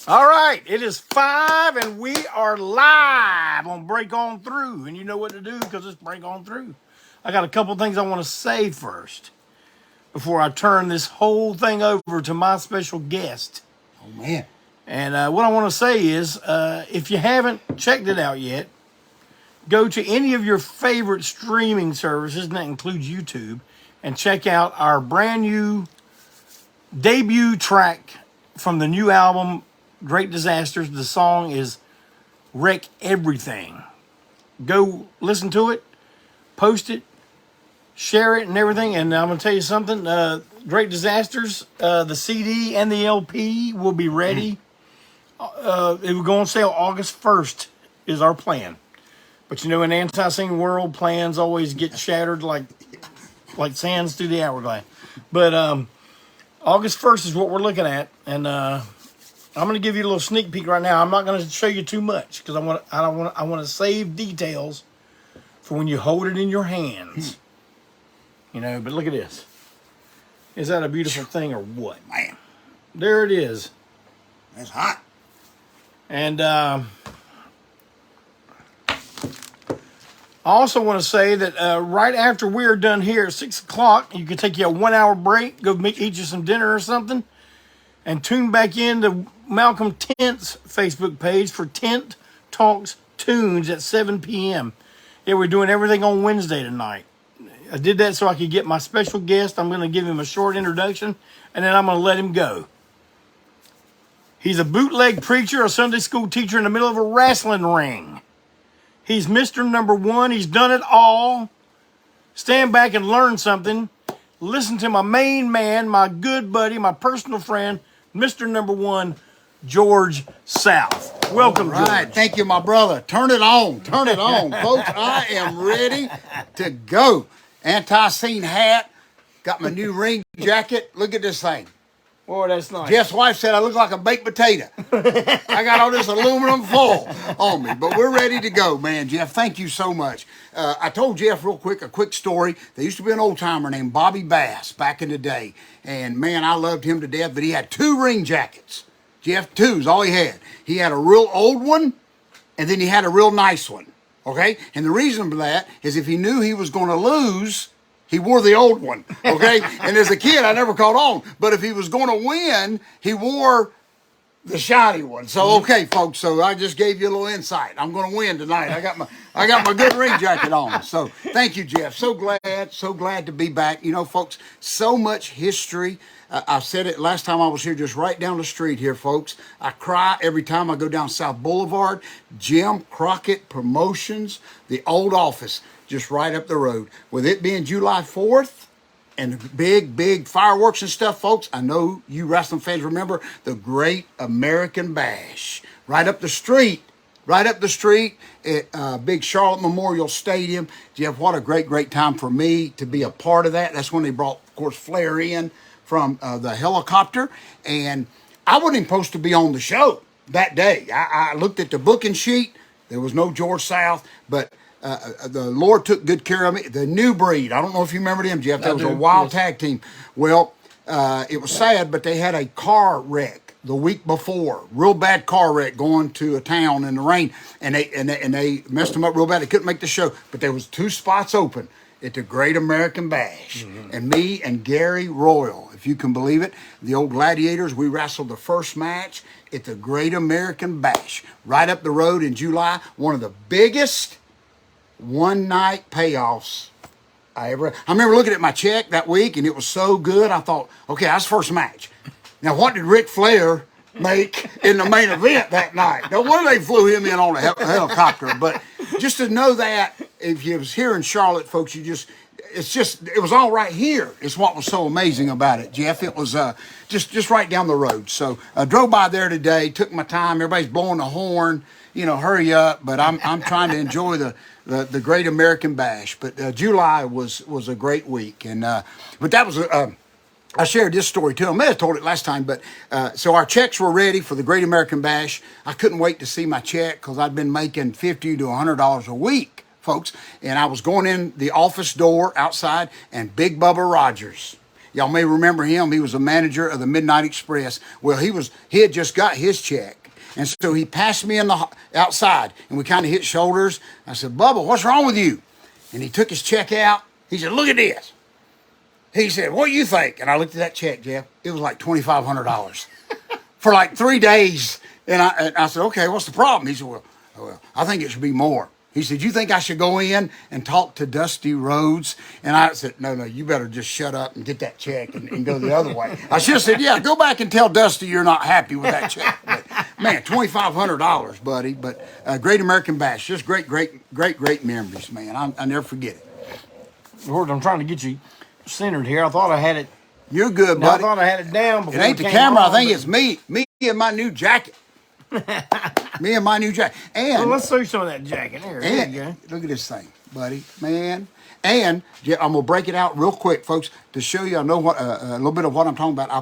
All right, it is 5 and we are live on Break On Through. And you know what to do because it's Break On Through. I got a couple things I want to say first before I turn this whole thing over to my special guest. Oh, man. And what I want to say is, if you haven't checked it out yet, go to any of your favorite streaming services, and that includes YouTube, and check out our brand new debut track from the new album, Great Disasters. The song is Wreck Everything. Go listen to it, post it, share it and everything. And I'm going to tell you something. Great Disasters, the CD and the LP will be ready. It will go on sale August 1st is our plan. But you know, in ANTiSEEN world, plans always get shattered like sands through the hourglass. But August 1st is what we're looking at. And I'm going to give you a little sneak peek right now. I'm not going to show you too much because I want to save details for when you hold it in your hands. You know, but look at this. Is that a beautiful thing or what? Man, There it is. that's hot. And I also want to say that right after we're done here at 6 o'clock, you can take you a 1 hour break, go eat you some dinner or something, and tune back in to Malcolm Tent's Facebook page for Tent Talks Tunes at 7 p.m. Yeah, we're doing everything on Wednesday tonight. I did that so I could get my special guest. I'm going to give him a short introduction, and then I'm going to let him go. He's a bootleg preacher, a Sunday school teacher in the middle of a wrestling ring. He's Mr. Number One. He's done it all. Stand back and learn something. Listen to my main man, my good buddy, my personal friend, Mr. Number One, George South. Welcome, All right. George. Thank you, my brother. Turn it on. Turn it on, folks. I am ready to go. ANTiSEEN hat. Got my new ring jacket. Look at this thing. Boy, that's nice. Jeff's wife said I look like a baked potato. I got all this aluminum foil on me, but we're ready to go, man. Jeff, thank you so much. I told Jeff real quick a quick story. There used to be an old timer named Bobby Bass back in the day, and man, I loved him to death. But he had 2 ring jackets. Jeff, 2's all he had. He had a real old one, and then he had a real nice one. Okay, and the reason for that is if he knew he was going to lose, he wore the old one, okay? And as a kid, I never caught on. But if he was going to win, he wore the shiny one. So, okay, folks, so I just gave you a little insight. I'm going to win tonight. I got my good ring jacket on. So, thank you, Jeff. So glad to be back. You know, folks, so much history. I said it last time I was here, just right down the street here, folks. I cry every time I go down South Boulevard. Jim Crockett Promotions, the old office, just right up the road. With it being July 4th and the big fireworks and stuff, folks, I know you wrestling fans remember the Great American Bash. Right up the street at big Charlotte Memorial Stadium. Jeff, what a great time for me to be a part of that. That's when they brought, of course, Flair in from the helicopter. And I wasn't even supposed to be on the show that day. I looked at the booking sheet. There was no George South, but the Lord took good care of me. The New Breed, I don't know if you remember them, Jeff. That was a wild tag team. Well, it was sad, but they had a car wreck the week before. Real bad car wreck going to a town in the rain. And they messed them up real bad. They couldn't make the show. But there was 2 spots open at the Great American Bash. Mm-hmm. And me and Gary Royal, if you can believe it, the old Gladiators, we wrestled the first match at the Great American Bash. Right up the road in July. One of the biggest one-night payoffs I remember looking at my check that week, and it was so good. I thought, okay, that's first match. Now, what did Ric Flair make in the main event that night? No wonder they flew him in on a helicopter. But just to know that, if you was here in Charlotte, folks, it was all right here. It's what was so amazing about it, Jeff. It was just right down the road. So I drove by there today, took my time. Everybody's blowing the horn. You know, hurry up. But I'm trying to enjoy the Great American Bash. But July was a great week. And but that was I shared this story too. I may have told it last time, but so our checks were ready for the Great American Bash. I couldn't wait to see my check because I'd been making $50 to $100 a week, folks. And I was going in the office door outside, and Big Bubba Rogers Y'all may remember him. He was a manager of the Midnight Express. Well, he had just got his check. And so he passed me in the outside, and we kind of hit shoulders. I said, Bubba, what's wrong with you? And he took his check out. He said, look at this. He said, what do you think? And I looked at that check, Jeff. It was like $2,500 for like 3 days. And I said, okay, what's the problem? He said, well, I think it should be more. He said, you think I should go in and talk to Dusty Rhodes? And I said, no, you better just shut up and get that check and go the other way. I should have said, yeah, go back and tell Dusty you're not happy with that check. But, man, $2,500, buddy. But Great American Bash, just great memories, man. I never forget it. Lord, I'm trying to get you centered here. I thought I had it. You're good, buddy. I thought I had it down before it ain't the camera. I think it's me and my new jacket. Me and my new jacket. And well, let's see some of that jacket. There you go. Look at this thing, buddy, man. And I'm gonna break it out real quick, folks, to show you. I know what a little bit of what I'm talking about. I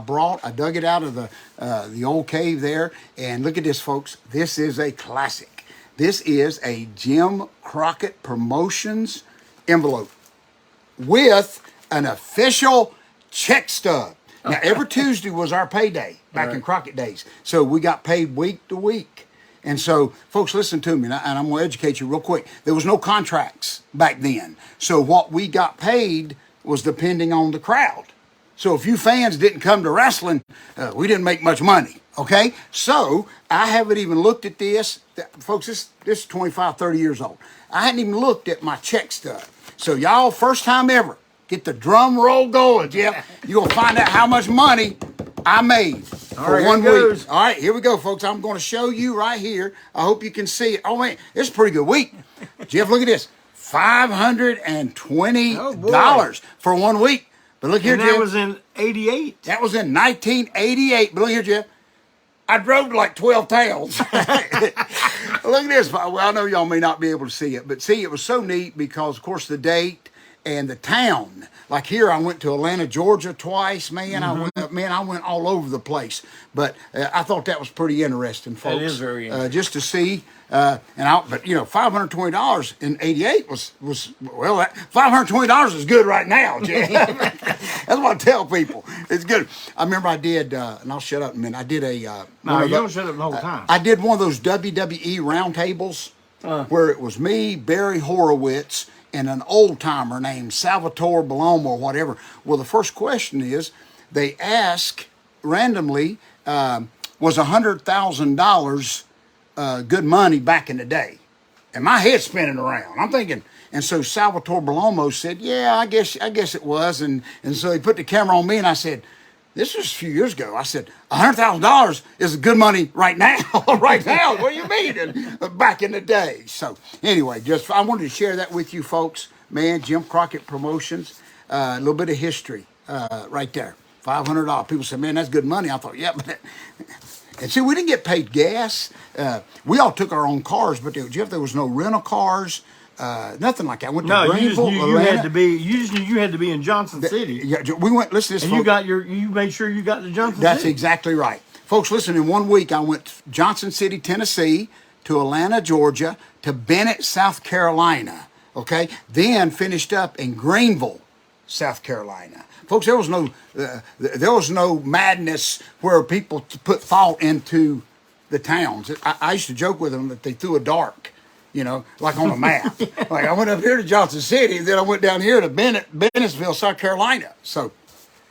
dug it out of the old cave there, and look at this, folks. This is a classic. This is a Jim Crockett Promotions envelope with an official check stub. Now, every Tuesday was our payday back in Crockett days. So we got paid week to week. And so, folks, listen to me, and I'm going to educate you real quick. There was no contracts back then. So what we got paid was depending on the crowd. So if you fans didn't come to wrestling, we didn't make much money, okay? So I haven't even looked at this. Folks, this is 25, 30 years old. I hadn't even looked at my check stub. So y'all, first time ever, get the drum roll going, Jeff. You're going to find out how much money I made for 1 week. All right, here we go, folks. I'm going to show you right here. I hope you can see it. Oh, man, it's a pretty good week. Jeff, look at this. $520 for 1 week. But look here, and Jeff. that was in 88. That was in 1988. But look here, Jeff. I drove to like 12 towns. Look at this. Well, I know y'all may not be able to see it, but see, it was so neat because, of course, the date and the town. Like here, I went to Atlanta, Georgia twice, man. I went all over the place. But I thought that was pretty interesting, folks. That is very interesting. Just to see. But you know, $520 in '88 was well. That $520 is good right now, Jeff. That's what I tell people. It's good. I remember I did, and I'll shut up in a minute. I did a. No, you don't shut up the whole time. I did one of those WWE roundtables where it was me, Barry Horowitz, and an old timer named Salvatore Baloma or whatever. Well, the first question is, they ask randomly, was $100,000 good money back in the day? And my head's spinning around. I'm thinking, and so Salvatore Baloma said, yeah, I guess it was. And so he put the camera on me, and I said, this was a few years ago. I said, $100,000 is good money right now. Right now, what do you mean? And back in the day. So anyway, I wanted to share that with you folks. Man, Jim Crockett Promotions, a little bit of history right there. $500. People said, man, that's good money. I thought, yeah, but... And see, we didn't get paid gas. We all took our own cars, but Jeff, there was no rental cars. Nothing like that. I went to Greenville, you had to be. You had to be in Johnson City. Yeah, we went. Listen, to this. And you made sure you got to Johnson City. That's exactly right, folks. Listen, in 1 week, I went to Johnson City, Tennessee, to Atlanta, Georgia, to Bennett, South Carolina. Okay, then finished up in Greenville, South Carolina. Folks, there was no madness where people put thought into the towns. I used to joke with them that they threw a dart, you know, like on a map. Like I went up here to Johnson City, and then I went down here to Bennettsville, South Carolina. So,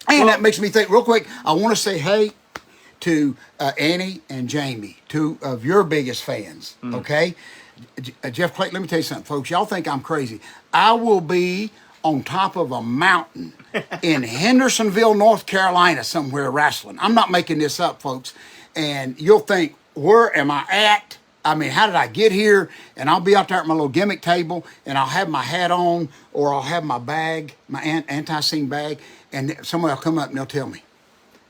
that makes me think real quick. I want to say hey to Annie and Jamie, two of your biggest fans. Okay, Jeff Clayton. Let me tell you something, folks. Y'all think I'm crazy. I will be on top of a mountain in Hendersonville, North Carolina, somewhere wrestling. I'm not making this up, folks. And you'll think, where am I at? I mean, how did I get here? And I'll be out there at my little gimmick table, and I'll have my hat on, or I'll have my bag, my ANTiSEEN bag, and somebody will come up and they'll tell me.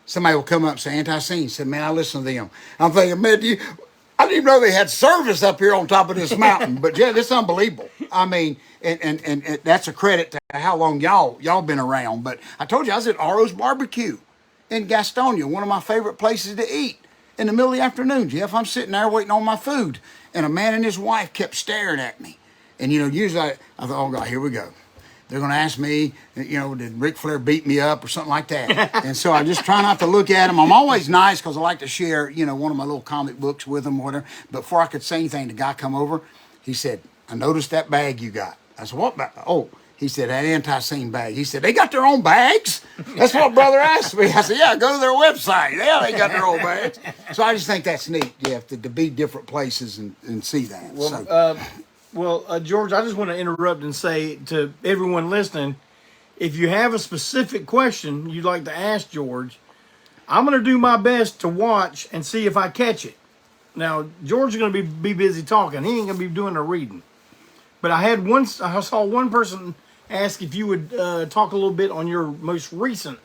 Somebody will come up and say, ANTiSEEN. Said, man, I listen to them. I'm thinking, man, I didn't even know they had service up here on top of this mountain. But yeah, it's unbelievable. I mean, and that's a credit to how long y'all been around. But I told you I was at Ro's Barbecue in Gastonia, one of my favorite places to eat. In the middle of the afternoon, Jeff, I'm sitting there waiting on my food, and a man and his wife kept staring at me. And you know, usually I thought, oh God, here we go. they're going to ask me, did Ric Flair beat me up or something like that? And so I just try not to look at them. I'm always nice because I like to share, one of my little comic books with them or whatever. But before I could say anything, the guy come over. He said, I noticed that bag you got. I said, what bag? Oh, he said, that ANTiSEEN bag. He said, they got their own bags? That's what brother asked me. I said, yeah, go to their website. Yeah, they got their own bags. So I just think that's neat, Jeff, to be different places and see that. George, I just want to interrupt and say to everyone listening, if you have a specific question you'd like to ask George, I'm going to do my best to watch and see if I catch it. Now, George is going to be busy talking. He ain't going to be doing the reading. But I saw one person ask if you would talk a little bit on your most recent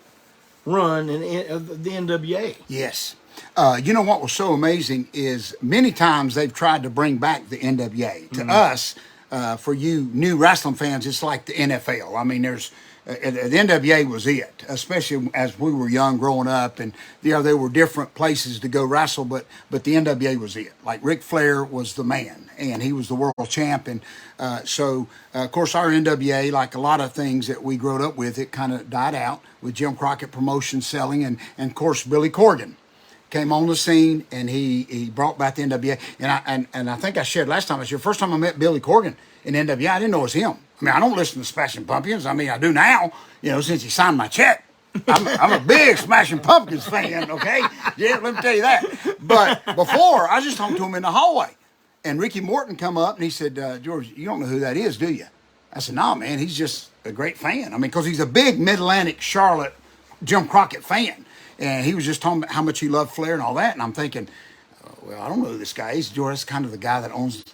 run in the NWA. Yes. You know what was so amazing is many times they've tried to bring back the NWA. To us, for you new wrestling fans, it's like the NFL. I mean, the NWA was it, especially as we were young growing up, and there were different places to go wrestle, but the NWA was it. Like Ric Flair was the man, and he was the world champ, and so of course our NWA, like a lot of things that we grew up with, it kind of died out with Jim Crockett Promotions selling, and of course Billy Corgan came on the scene, and he brought back the NWA. And I think I shared last time, the first time I met Billy Corgan in NWA, I didn't know it was him. I mean, I don't listen to Smashing Pumpkins. I mean, I do now, since he signed my check. I'm a big Smashing Pumpkins fan, okay? Yeah, let me tell you that. But before, I just talked to him in the hallway. And Ricky Morton come up, and he said, George, you don't know who that is, do you? I said, no, man, he's just a great fan. I mean, because he's a big Mid-Atlantic Charlotte Jim Crockett fan. And he was just talking about how much he loved Flair and all that. And I'm thinking, well, I don't know who this guy is. George is kind of the guy that owns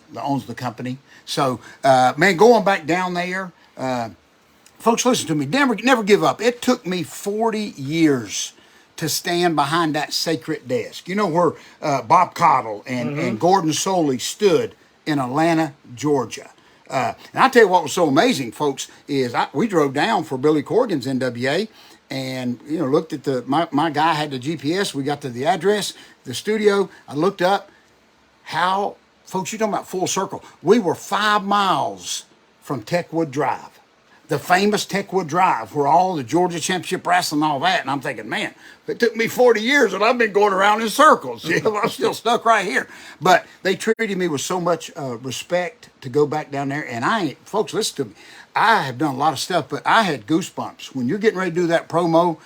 the company. So, man, going back down there, folks, listen to me. Never give up. It took me 40 years to stand behind that sacred desk. You know where Bob Caudle and Gordon Soley stood in Atlanta, Georgia. And I tell you what was so amazing, folks, is we drove down for Billy Corgan's NWA. And, looked at my guy had the GPS. We got to the address, the studio. I looked up folks, you're talking about full circle. We were 5 miles from Techwood Drive, the famous Techwood Drive, where all the Georgia Championship Wrestling and all that. And I'm thinking, man, it took me 40 years and I've been going around in circles. I'm still stuck right here. But they treated me with so much respect to go back down there. And folks, listen to me. I have done a lot of stuff, but I had goosebumps. When you're getting ready to do that promo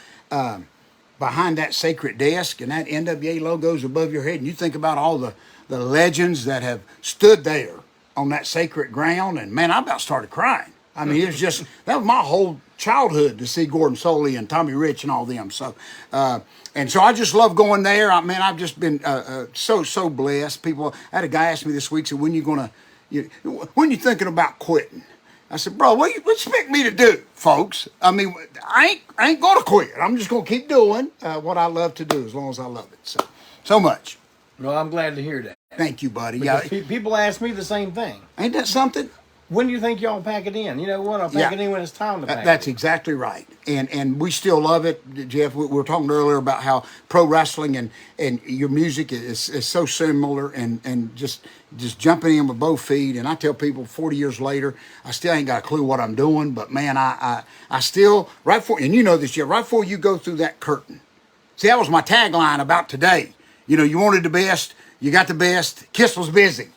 behind that sacred desk and that NWA logo's above your head, and you think about all the legends that have stood there on that sacred ground, and man, I about started crying. I mean, it's just, that was my whole childhood to see Gordon Soley and Tommy Rich and all them. So, and so I just love going there. I've just been so blessed. I had a guy ask me this week, said, when you thinking about quitting? I said, bro, what you expect me to do, folks? I mean, I ain't going to quit. I'm just going to keep doing what I love to do as long as I love it. So much. Well, I'm glad to hear that. Thank you, buddy. Because people ask me the same thing. Ain't that something? When do you think y'all pack it in? You know what? I'll pack it in when it's time to pack it. That's exactly right. And we still love it, Jeff. We were talking earlier about how pro wrestling and your music is so similar and just jumping in with both feet. And I tell people 40 years later, I still ain't got a clue what I'm doing. But, man, I still, and you know this, Jeff, right before you go through that curtain. See, that was my tagline about today. You wanted the best. You got the best. Kiss was busy.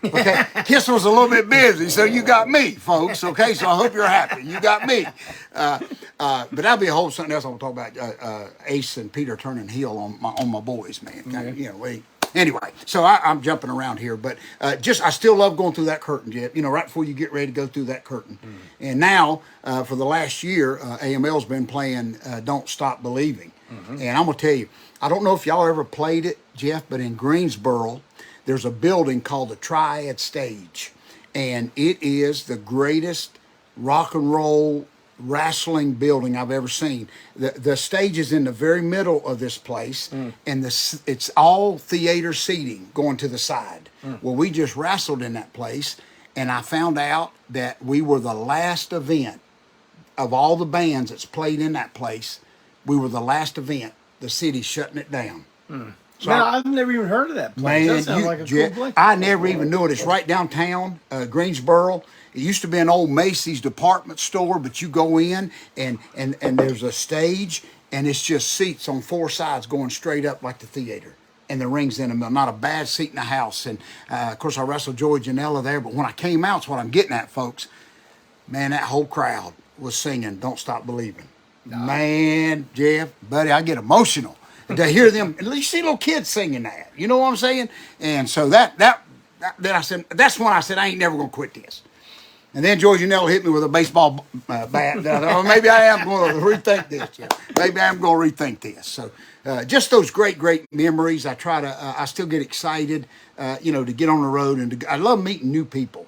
Okay, Kiss was a little bit busy, so you got me, folks. Okay, so I hope you're happy. You got me. But that'll be a whole something else. I'm gonna talk about Ace and Peter turning heel on my boys, man. Okay. Anyway, so I'm jumping around here, but I still love going through that curtain, Jeff. Right before you get ready to go through that curtain. And now, for the last year, AML's been playing "Don't Stop Believing," and I'm gonna tell you, I don't know if y'all ever played it, Jeff, but in Greensboro, there's a building called the Triad Stage, and it is the greatest rock and roll wrestling building I've ever seen. The stage is in the very middle of this place, and it's all theater seating going to the side. Well, we just wrestled in that place, and I found out that we were the last event of all the bands that's played in that place. We were the last event. The city's shutting it down. So Man, I've never even heard of that place. man, That sounds like a cool place. I never even knew it. It's right downtown, Greensboro. It used to be an old Macy's department store, but you go in and there's a stage, and it's just seats on four sides going straight up like the theater. And the rings in them, not a bad seat in the house. And of course, I wrestled Joey Janela there. But when I came out, it's what I'm getting at, folks. Man, that whole crowd was singing "Don't Stop Believing." Nah. Man, Jeff, buddy, I get emotional to hear them. At least see little kids singing that. You know what I'm saying? And so then I said, that's when I said I ain't never gonna quit this. And then George Janelle hit me with a baseball bat. I thought, oh, maybe I am going to rethink this. Yeah. Maybe I'm going to rethink this. So just those great memories. I try to, I still get excited, to get on the road. And I love meeting new people,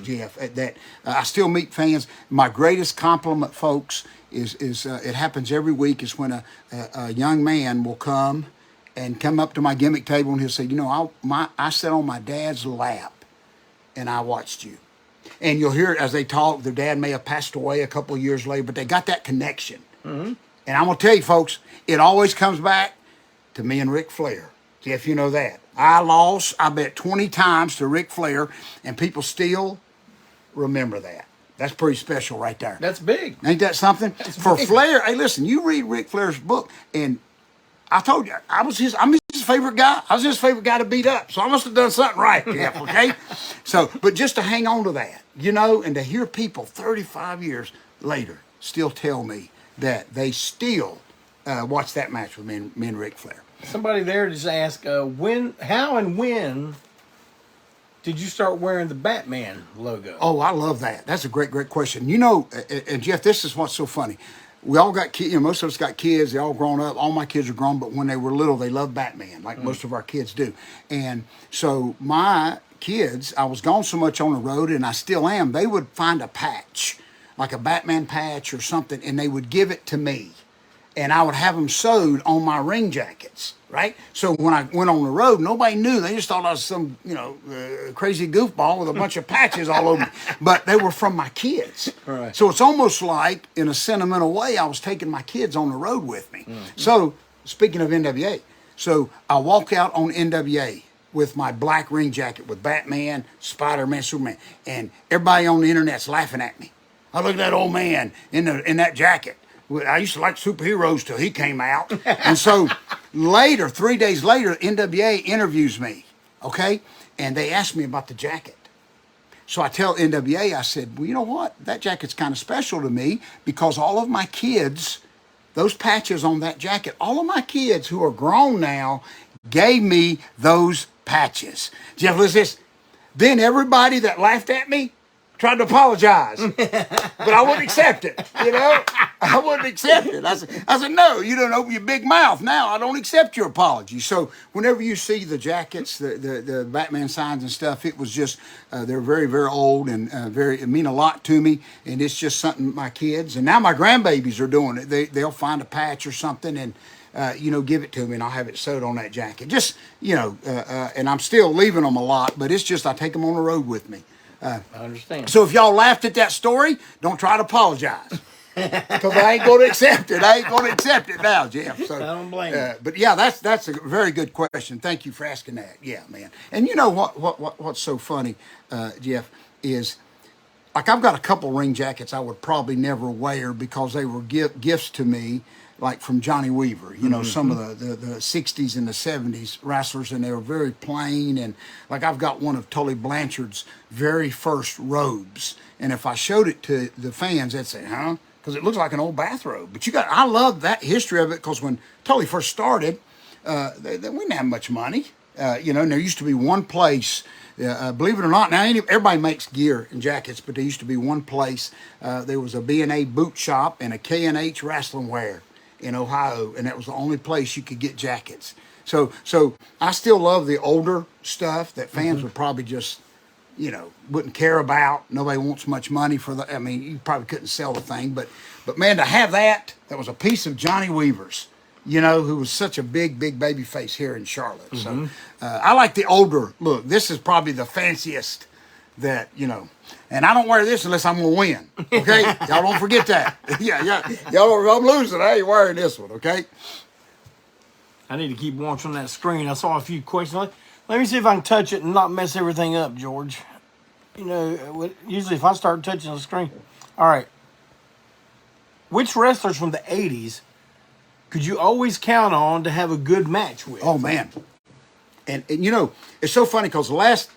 Jeff, that I still meet fans. My greatest compliment, folks, is it happens every week, is when a young man will come up to my gimmick table and he'll say, I sat on my dad's lap and I watched you. And you'll hear it as they talk. Their dad may have passed away a couple of years later, but they got that connection. Mm-hmm. And I'm going to tell you, folks, it always comes back to me and Ric Flair. If you know that. I lost, I bet, 20 times to Ric Flair, and people still remember that. That's pretty special right there. That's big. Ain't that something? That's For big. Flair, hey, listen, you read Ric Flair's book, and I told you, I'm his favorite guy. I was his favorite guy to beat up. So I must have done something right, Jeff, okay? But just to hang on to that, and to hear people 35 years later still tell me that they still watch that match with me and Ric Flair. Somebody there just asked, how and when did you start wearing the Batman logo? Oh, I love that. That's a great question. And Jeff, this is what's so funny. We all got kids, most of us got kids, they all grown up. All my kids are grown, but when they were little, they loved Batman, like most of our kids do. And so my kids, I was gone so much on the road, and I still am, they would find a patch, like a Batman patch or something, and they would give it to me. And I would have them sewed on my ring jackets, right? So when I went on the road, nobody knew. They just thought I was some, crazy goofball with a bunch of patches all over me. But they were from my kids. Right. So it's almost like, in a sentimental way, I was taking my kids on the road with me. Mm-hmm. So, speaking of NWA, so I walk out on NWA with my black ring jacket with Batman, Spider-Man, Superman, and everybody on the internet's laughing at me. I look at that old man in that jacket. I used to like superheroes till he came out. And so later, 3 days later, NWA interviews me, okay? And they asked me about the jacket. So I tell NWA, I said, well, you know what? That jacket's kind of special to me because all of my kids, those patches on that jacket, all of my kids who are grown now gave me those patches. Jeff, listen to this. Then everybody that laughed at me tried to apologize, but I wouldn't accept it, I wouldn't accept it. I said, no, you don't open your big mouth. Now I don't accept your apology. So whenever you see the jackets, the Batman signs and stuff, it was just, they're very, very old and it mean a lot to me. And it's just something my kids, and now my grandbabies are doing it. They'll find a patch or something and, give it to me and I'll have it sewed on that jacket. Just, and I'm still leaving them a lot, but it's just, I take them on the road with me. I understand. So if y'all laughed at that story, don't try to apologize. Because I ain't going to accept it. I ain't going to accept it now, Jeff. So, I don't blame you. But yeah, that's a very good question. Thank you for asking that. Yeah, man. And you know what's so funny, Jeff, is like I've got a couple ring jackets I would probably never wear because they were gifts to me, like from Johnny Weaver, some of the 60s and the 70s wrestlers, and they were very plain. And like I've got one of Tully Blanchard's very first robes. And if I showed it to the fans, they'd say, huh? Because it looks like an old bathrobe. But I love that history of it because when Tully first started, they didn't have much money. And there used to be one place, believe it or not, now everybody makes gear and jackets, but there used to be one place. There was a B&A boot shop and a K&H wrestling wear in Ohio, and that was the only place you could get jackets. So I still love the older stuff that fans would probably just, wouldn't care about. Nobody wants much money for the. I mean, you probably couldn't sell the thing, but man, to have that was a piece of Johnny Weaver's, who was such a big baby face here in Charlotte. Mm-hmm. So I like the older look. This is probably the fanciest that, and I don't wear this unless I'm going to win, okay? Y'all don't forget that. Yeah, y'all, if I'm losing, I ain't wearing this one, okay? I need to keep watching that screen. I saw a few questions. Let me see if I can touch it and not mess everything up, George. You know, usually if I start touching the screen. All right. Which wrestlers from the 80s could you always count on to have a good match with? Oh, man. And you know, it's so funny because last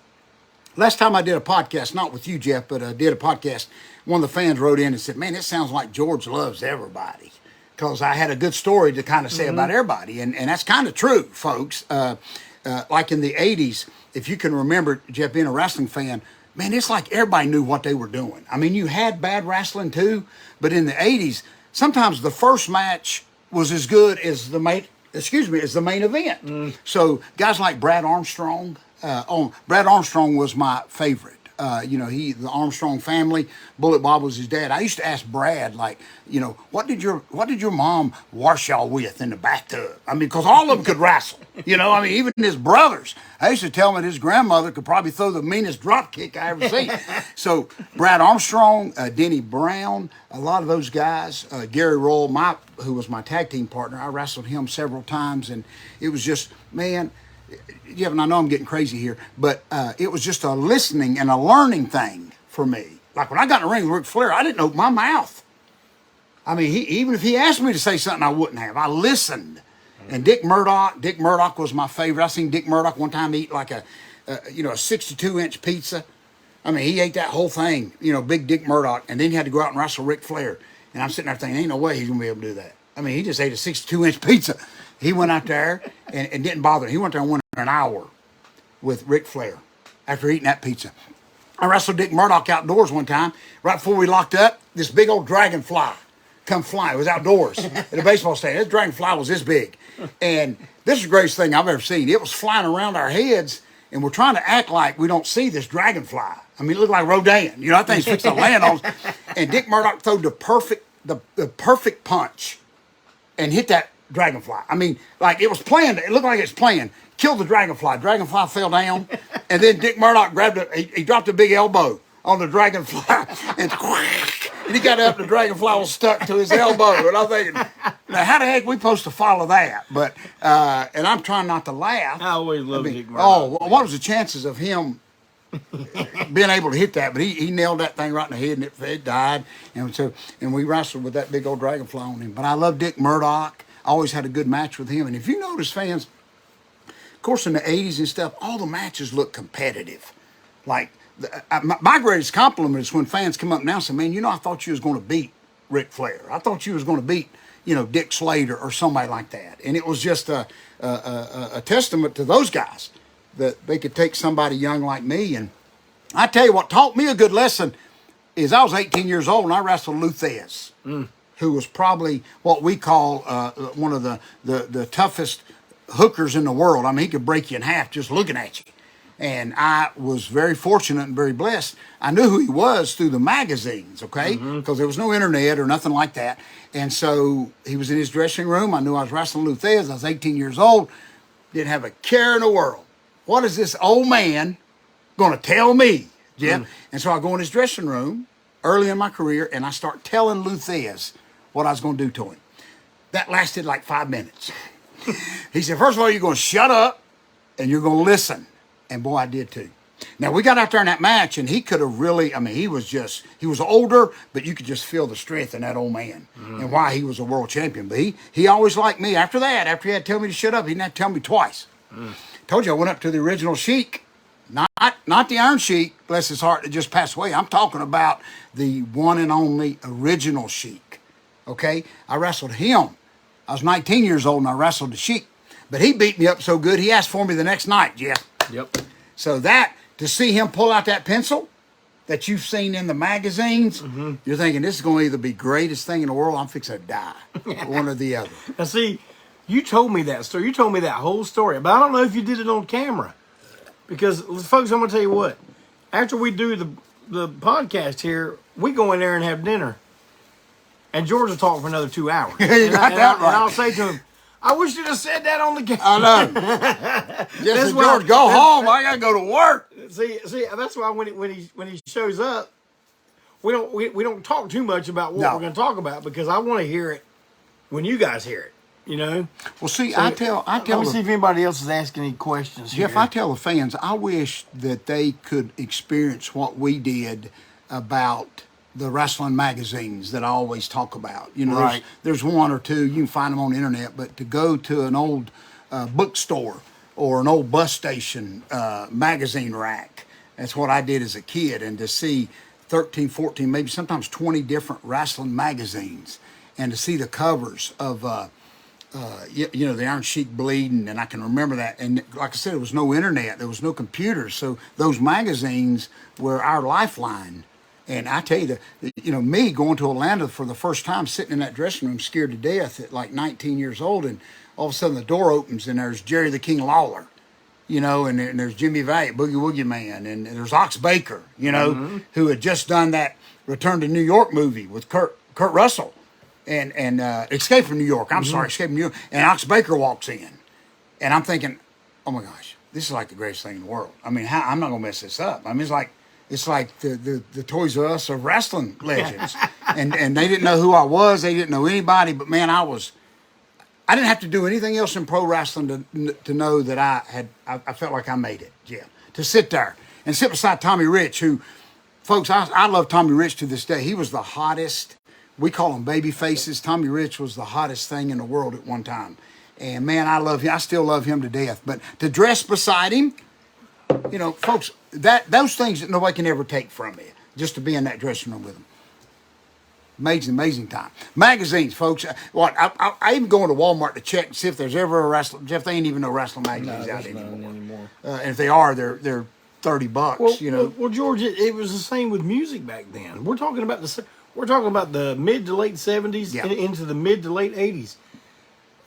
time I did a podcast, not with you, Jeff, but I did a podcast, one of the fans wrote in and said, man, it sounds like George loves everybody. Because I had a good story to kind of say about everybody. And that's kind of true, folks. Like in the 80s, if you can remember, Jeff, being a wrestling fan, man, it's like everybody knew what they were doing. I mean, you had bad wrestling too, but in the 80s, sometimes the first match was as good as the main event. So guys like Brad Armstrong, Brad Armstrong was my favorite. You know, the Armstrong family, Bullet Bob was his dad. I used to ask Brad, like, you know, what did your mom wash y'all with in the bathtub? I mean, because all of them could wrestle. You know, I mean, even his brothers. I used to tell him that his grandmother could probably throw the meanest drop kick I ever seen. So Brad Armstrong, Denny Brown, a lot of those guys, Gary Roll, who was my tag team partner, I wrestled him several times, and it was just, man. Yeah, and I know I'm getting crazy here, but it was just a listening and a learning thing for me. Like when I got in the ring with Ric Flair, I didn't open my mouth. I mean, even if he asked me to say something, I wouldn't have. I listened. And Dick Murdoch was my favorite. I seen Dick Murdoch one time eat like a 62-inch pizza. I mean, he ate that whole thing, you know, big Dick Murdoch, and then he had to go out and wrestle Ric Flair. And I'm sitting there thinking, ain't no way he's going to be able to do that. I mean, he just ate a 62-inch pizza. He went out there and didn't bother. He went there and went an hour with Ric Flair after eating that pizza. I wrestled Dick Murdoch outdoors one time. Right before we locked up, this big old dragonfly come flying. It was outdoors at a baseball stadium. This dragonfly was this big. And this is the greatest thing I've ever seen. It was flying around our heads, and we're trying to act like we don't see this dragonfly. I mean, it looked like Rodan. You know, that thing's fixing to land on us. And Dick Murdoch threw the perfect punch and hit that dragonfly. I mean, like it was playing. It looked like it was playing. Killed the dragonfly. Dragonfly fell down, and then Dick Murdoch grabbed it. He dropped a big elbow on the dragonfly, and he got up. The dragonfly was stuck to his elbow. And I'm thinking, now how the heck we supposed to follow that? But and I'm trying not to laugh. I always loved Dick Murdoch. Oh, what was the chances of him being able to hit that? But he nailed that thing right in the head, and it died. And we wrestled with that big old dragonfly on him. But I love Dick Murdoch. I always had a good match with him. And if you notice, fans, of course, in the 80s and stuff, all the matches look competitive. Like, my greatest compliment is when fans come up now and say, man, you know, I thought you was going to beat Ric Flair. I thought you was going to beat, you know, Dick Slater or somebody like that. And it was just a testament to those guys that they could take somebody young like me. And I tell you what taught me a good lesson is I was 18 years old and I wrestled Lou Thez, who was probably what we call one of the toughest hookers in the world. I mean, he could break you in half just looking at you. And I was very fortunate and very blessed. I knew who he was through the magazines, okay? Because there was no internet or nothing like that. And so he was in his dressing room. I knew I was wrestling Lou Thez. I was 18 years old. Didn't have a care in the world. What is this old man going to tell me, Jeff? And so I go in his dressing room early in my career, and I start telling Lou Thez what I was going to do to him. That lasted like 5 minutes. He said, first of all, you're going to shut up, and you're going to listen. And boy, I did too. Now, we got out there in that match, and he could have really, I mean, he was older, but you could just feel the strength in that old man and why he was a world champion. But he always liked me. After that, after he had to tell me to shut up, he didn't have to tell me twice. Told you I went up to the original Sheik, not the Iron Sheik, bless his heart, that just passed away. I'm talking about the one and only original Sheik, okay? I wrestled him. I was 19 years old, and I wrestled the Sheik. But he beat me up so good, he asked for me the next night, Jeff. Yep. So to see him pull out that pencil that you've seen in the magazines, you're thinking this is going to either be the greatest thing in the world, I'm fixing to die, one or the other. Now, see, you told me that story. You told me that whole story. But I don't know if you did it on camera. Because, folks, I'm going to tell you what. After we do the podcast here, we go in there and have dinner. And George will talk for another 2 hours. You got that right. And I'll say to him, I wish you'd have said that on the camera. I know. Yes, George, go home. I gotta go to work. See, that's why when he shows up, we don't talk too much about what we're going to talk about because I want to hear it when you guys hear it. You know. Well, see, So, I tell. Let me see if anybody else is asking any questions. Jeff, here. I tell the fans, I wish that they could experience what we did about the wrestling magazines that I always talk about. You know, Right. there's one or two, you can find them on the internet, but to go to an old bookstore or an old bus station magazine rack, that's what I did as a kid, and to see 13, 14, maybe sometimes 20 different wrestling magazines, and to see the covers of you know, the Iron Sheik bleeding, and I can remember that. And like I said, there was no internet, there was no computers, so those magazines were our lifeline. And I tell you, you know, me going to Atlanta for the first time, sitting in that dressing room, scared to death at like 19 years old, and all of a sudden the door opens and there's Jerry the King Lawler, you know, and there's Jimmy Valiant, Boogie Woogie Man, and there's Ox Baker, you know, who had just done that Return to New York movie with Kurt Russell. And Escape from New York. I'm sorry, Escape from New York. And Ox Baker walks in, and I'm thinking, oh my gosh, this is like the greatest thing in the world. I mean, I'm not gonna mess this up. I mean, it's like the Toys R Us of wrestling legends, and they didn't know who I was. They didn't know anybody. But man, I didn't have to do anything else in pro wrestling to know that I felt like I made it. Yeah, to sit there and sit beside Tommy Rich, who, folks, I love Tommy Rich to this day. He was the hottest. We call them baby faces. Tommy Rich was the hottest thing in the world at one time. And man, I love him. I still love him to death. But to dress beside him, you know, folks, those things that nobody can ever take from you, just to be in that dressing room with him. Amazing time. Magazines, folks. I even go into Walmart to check and see if there's ever a wrestling. Jeff, they ain't even no wrestling magazines out anymore. And if they are, they're $30. Well, you know. Well, George, it was the same with music back then. We're talking about the mid to late 70s Yeah. into the mid to late 80s.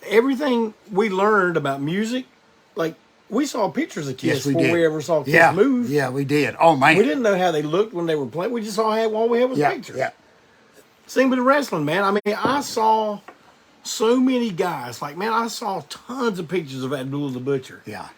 Everything we learned about music, like we saw pictures of Kiss before we ever saw Kiss move. Yeah, we did. Oh man, we didn't know how they looked when they were playing. We just saw all we had was pictures. Yeah. Same with the wrestling, man. I mean, I saw so many guys. Like, man, I saw tons of pictures of Abdullah the Butcher. Yeah.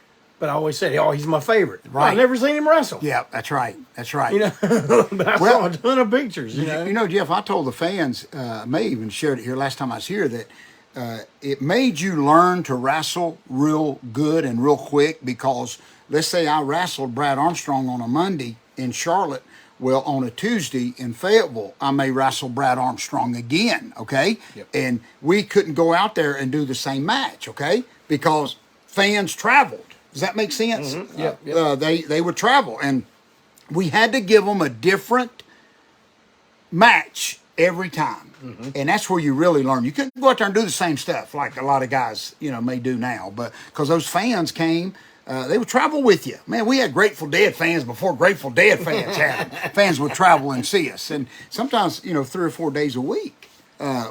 But I always said, oh, he's my favorite. Right. I've never seen him wrestle. Yeah, that's right. That's right. You know, but I saw a ton of pictures, you know. You know, Jeff, I told the fans, I may even shared it here last time I was here, that it made you learn to wrestle real good and real quick, because let's say I wrestled Brad Armstrong on a Monday in Charlotte. Well, on a Tuesday in Fayetteville, I may wrestle Brad Armstrong again, okay? Yep. And we couldn't go out there and do the same match, okay? Because fans traveled. Does that make sense? Mm-hmm. Yep. They would travel, and we had to give them a different match every time. Mm-hmm. And that's where you really learn. You couldn't go out there and do the same stuff like a lot of guys, you know, may do now. But because those fans came, they would travel with you. Man, we had Grateful Dead fans before Grateful Dead fans had them. Fans would travel and see us. And sometimes, you know, 3 or 4 days a week,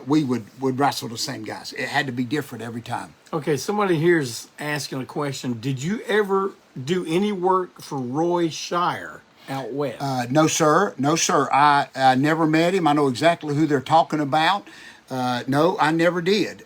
we would wrestle the same guys. It had to be different every time. Okay, somebody here is asking a question. Did you ever do any work for Roy Shire out west? No, sir. No, sir. I never met him. I know exactly who they're talking about. No, I never did.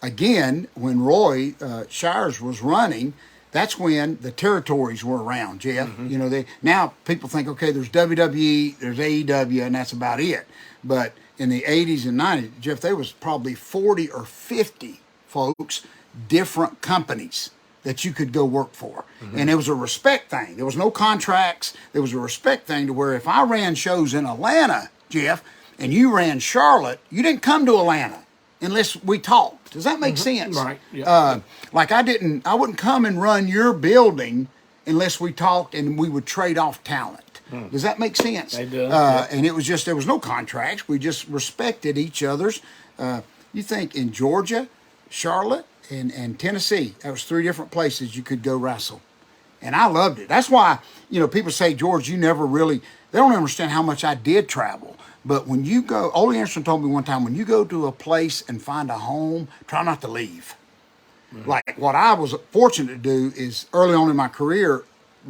Again, when Roy Shires was running, that's when the territories were around, Jeff. Mm-hmm. You know, now people think, okay, there's WWE, there's AEW, and that's about it. But in the 80s and 90s, Jeff, there was probably 40 or 50, folks, different companies that you could go work for. Mm-hmm. And it was a respect thing. There was no contracts. There was a respect thing to where if I ran shows in Atlanta, Jeff, and you ran Charlotte, you didn't come to Atlanta unless we talked. Does that make sense? Right. Yeah. Like I wouldn't come and run your building unless we talked and we would trade off talent. Does that make sense? It does. And it was just, there was no contracts. We just respected each other's. You think in Georgia, Charlotte, and Tennessee, that was 3 different places you could go wrestle. And I loved it. That's why, you know, people say, George, you never really, they don't understand how much I did travel. But when you go, Ole Anderson told me one time, when you go to a place and find a home, try not to leave. Mm-hmm. Like what I was fortunate to do is early on in my career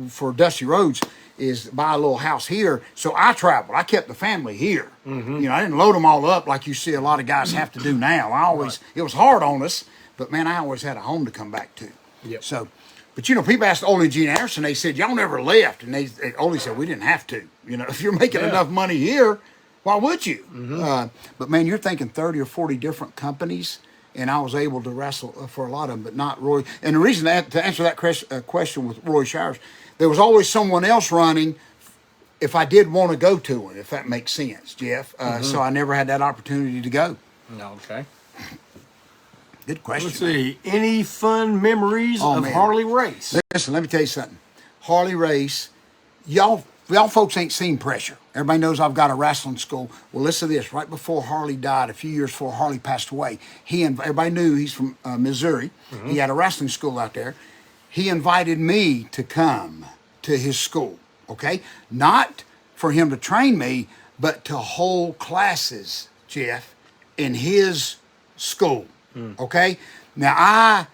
for Dusty Rhodes is buy a little house here. So I traveled. I kept the family here. Mm-hmm. You know, I didn't load them all up like you see a lot of guys have to do now. It was hard on us, but man, I always had a home to come back to. Yep. So, but you know, people asked Ole and Gene Anderson, they said, y'all never left. And Ole said, we didn't have to. You know, if you're making enough money here, why would you? Mm-hmm. But man, you're thinking 30 or 40 different companies and I was able to wrestle for a lot of them, but not Roy. And the reason to answer that question with Roy Shires, there was always someone else running if I did want to go to one, if that makes sense, Jeff. So I never had that opportunity to go. Okay. Good question. Let's see. Any fun memories of man. Harley race? Listen, let me tell you something. Harley race, y'all folks ain't seen Pressure. Everybody knows I've got a wrestling school. Well, listen to this. Right before Harley died, a few years before Harley passed away, everybody knew he's from Missouri. He had a wrestling school out there. He invited me to come to his school, okay? Not for him to train me, but to hold classes, Jeff, in his school, okay? Now, I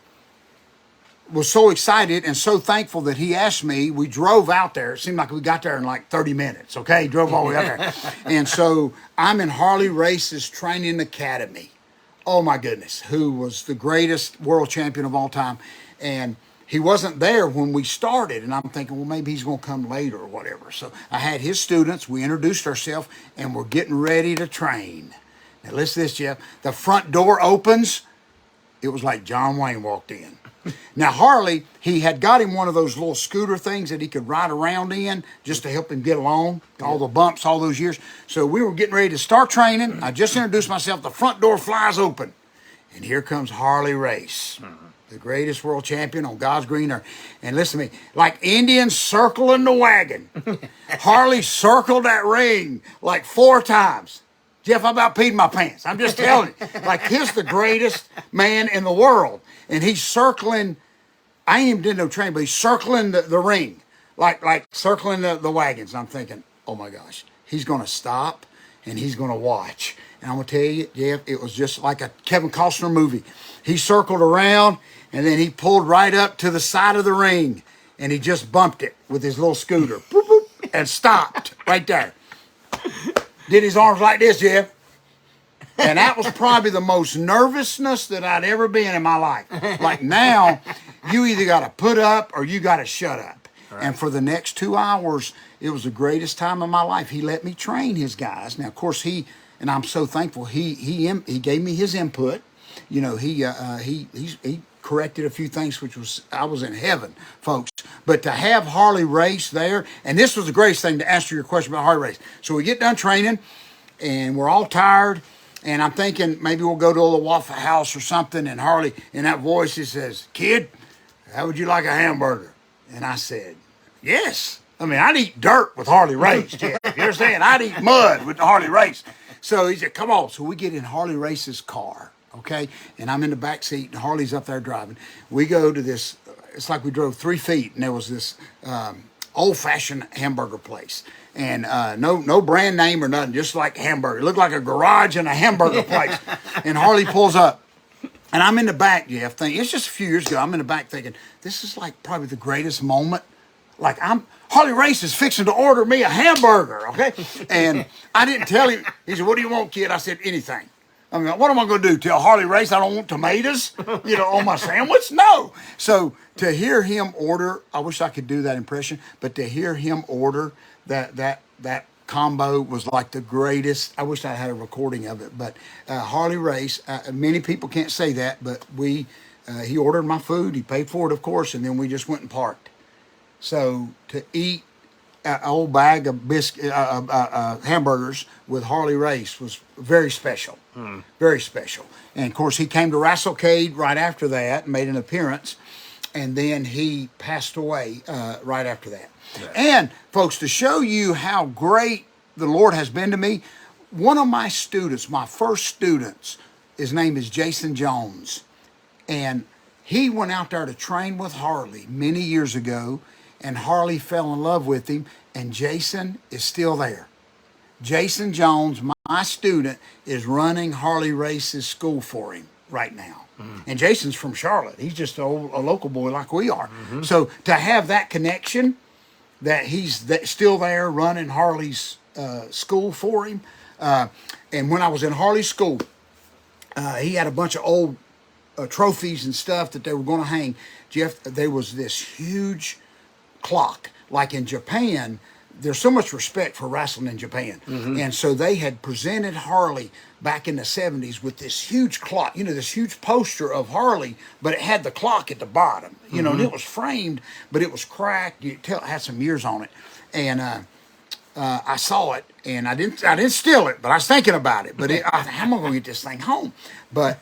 was so excited and so thankful that he asked me. We drove out there. It seemed like we got there in like 30 minutes, okay? Drove all the way out there. And so I'm in Harley Race's training academy. Oh, my goodness, who was the greatest world champion of all time. And he wasn't there when we started, and I'm thinking, well, maybe he's going to come later or whatever. So I had his students. We introduced ourselves, and we're getting ready to train. Now, listen to this, Jeff. The front door opens. It was like John Wayne walked in. Now, Harley, he had got him one of those little scooter things that he could ride around in just to help him get along, all the bumps all those years. So we were getting ready to start training. I just introduced myself. The front door flies open, and here comes Harley Race. The greatest world champion on God's green earth. And listen to me, like Indians circling the wagon, Harley circled that ring like 4 times. Jeff, I about peed my pants. I'm just telling you. Like, he's the greatest man in the world. And he's circling, I ain't even did no training, but he's circling the ring, like circling the wagons. I'm thinking, oh my gosh, he's going to stop and he's going to watch. And I'm going to tell you, Jeff, it was just like a Kevin Costner movie. He circled around, and then he pulled right up to the side of the ring, and he just bumped it with his little scooter, boop, boop, and stopped right there. Did his arms like this, Jeff. And that was probably the most nervousness that I'd ever been in my life. Like now, you either got to put up or you got to shut up. Right. And for the next 2 hours, it was the greatest time of my life. He let me train his guys. Now, of course, and I'm so thankful, he gave me his input. You know, he corrected a few things, which was, I was in heaven, folks. But to have Harley Race there, and this was the greatest thing to answer your question about Harley Race. So we get done training, and we're all tired, and I'm thinking maybe we'll go to a little Waffle House or something, and Harley, in that voice, he says, "Kid, how would you like a hamburger?" And I said, yes. I mean, I'd eat dirt with Harley Race, Jeff. You understand? I'd eat mud with Harley Race. So he said, come on. So we get in Harley Race's car, okay? And I'm in the back seat, and Harley's up there driving. We go to this, it's like we drove 3 feet, and there was this old-fashioned hamburger place. And no brand name or nothing, just like hamburger. It looked like a garage and a hamburger place. And Harley pulls up. And I'm in the back, Jeff, thinking, it's just a few years ago, I'm in the back thinking, this is like probably the greatest moment. Like, Harley Race is fixing to order me a hamburger, okay? And I didn't tell him. He said, what do you want, kid? I said, anything. I mean, what am I going to do? Tell Harley Race I don't want tomatoes, on my sandwich? No. So to hear him order, I wish I could do that impression, but to hear him order that combo was like the greatest. I wish I had a recording of it, but Harley Race, many people can't say that, but he ordered my food, he paid for it, of course, and then we just went and parked. So to eat an old bag of hamburgers with Harley Race was very special, very special. And of course, he came to Wrestlecade right after that, and made an appearance, and then he passed away right after that. Yeah. And folks, to show you how great the Lord has been to me, one of my students, my first students, his name is Jason Jones, and he went out there to train with Harley many years ago, and Harley fell in love with him, and Jason is still there. Jason Jones, my student, is running Harley Race's school for him right now. Mm-hmm. And Jason's from Charlotte. He's just a local boy like we are. Mm-hmm. So to have that connection, that he's still there running Harley's school for him. And when I was in Harley's school, he had a bunch of old trophies and stuff that they were going to hang. Jeff, there was this huge clock. Like in Japan, there's so much respect for wrestling in Japan. And so they had presented Harley back in the 70s with this huge clock, this huge poster of Harley, but it had the clock at the bottom, and it was framed, but it was cracked. You could tell it had some years on it. And I saw it, and I didn't steal it, but I was thinking about it. But how am I going to get this thing home? But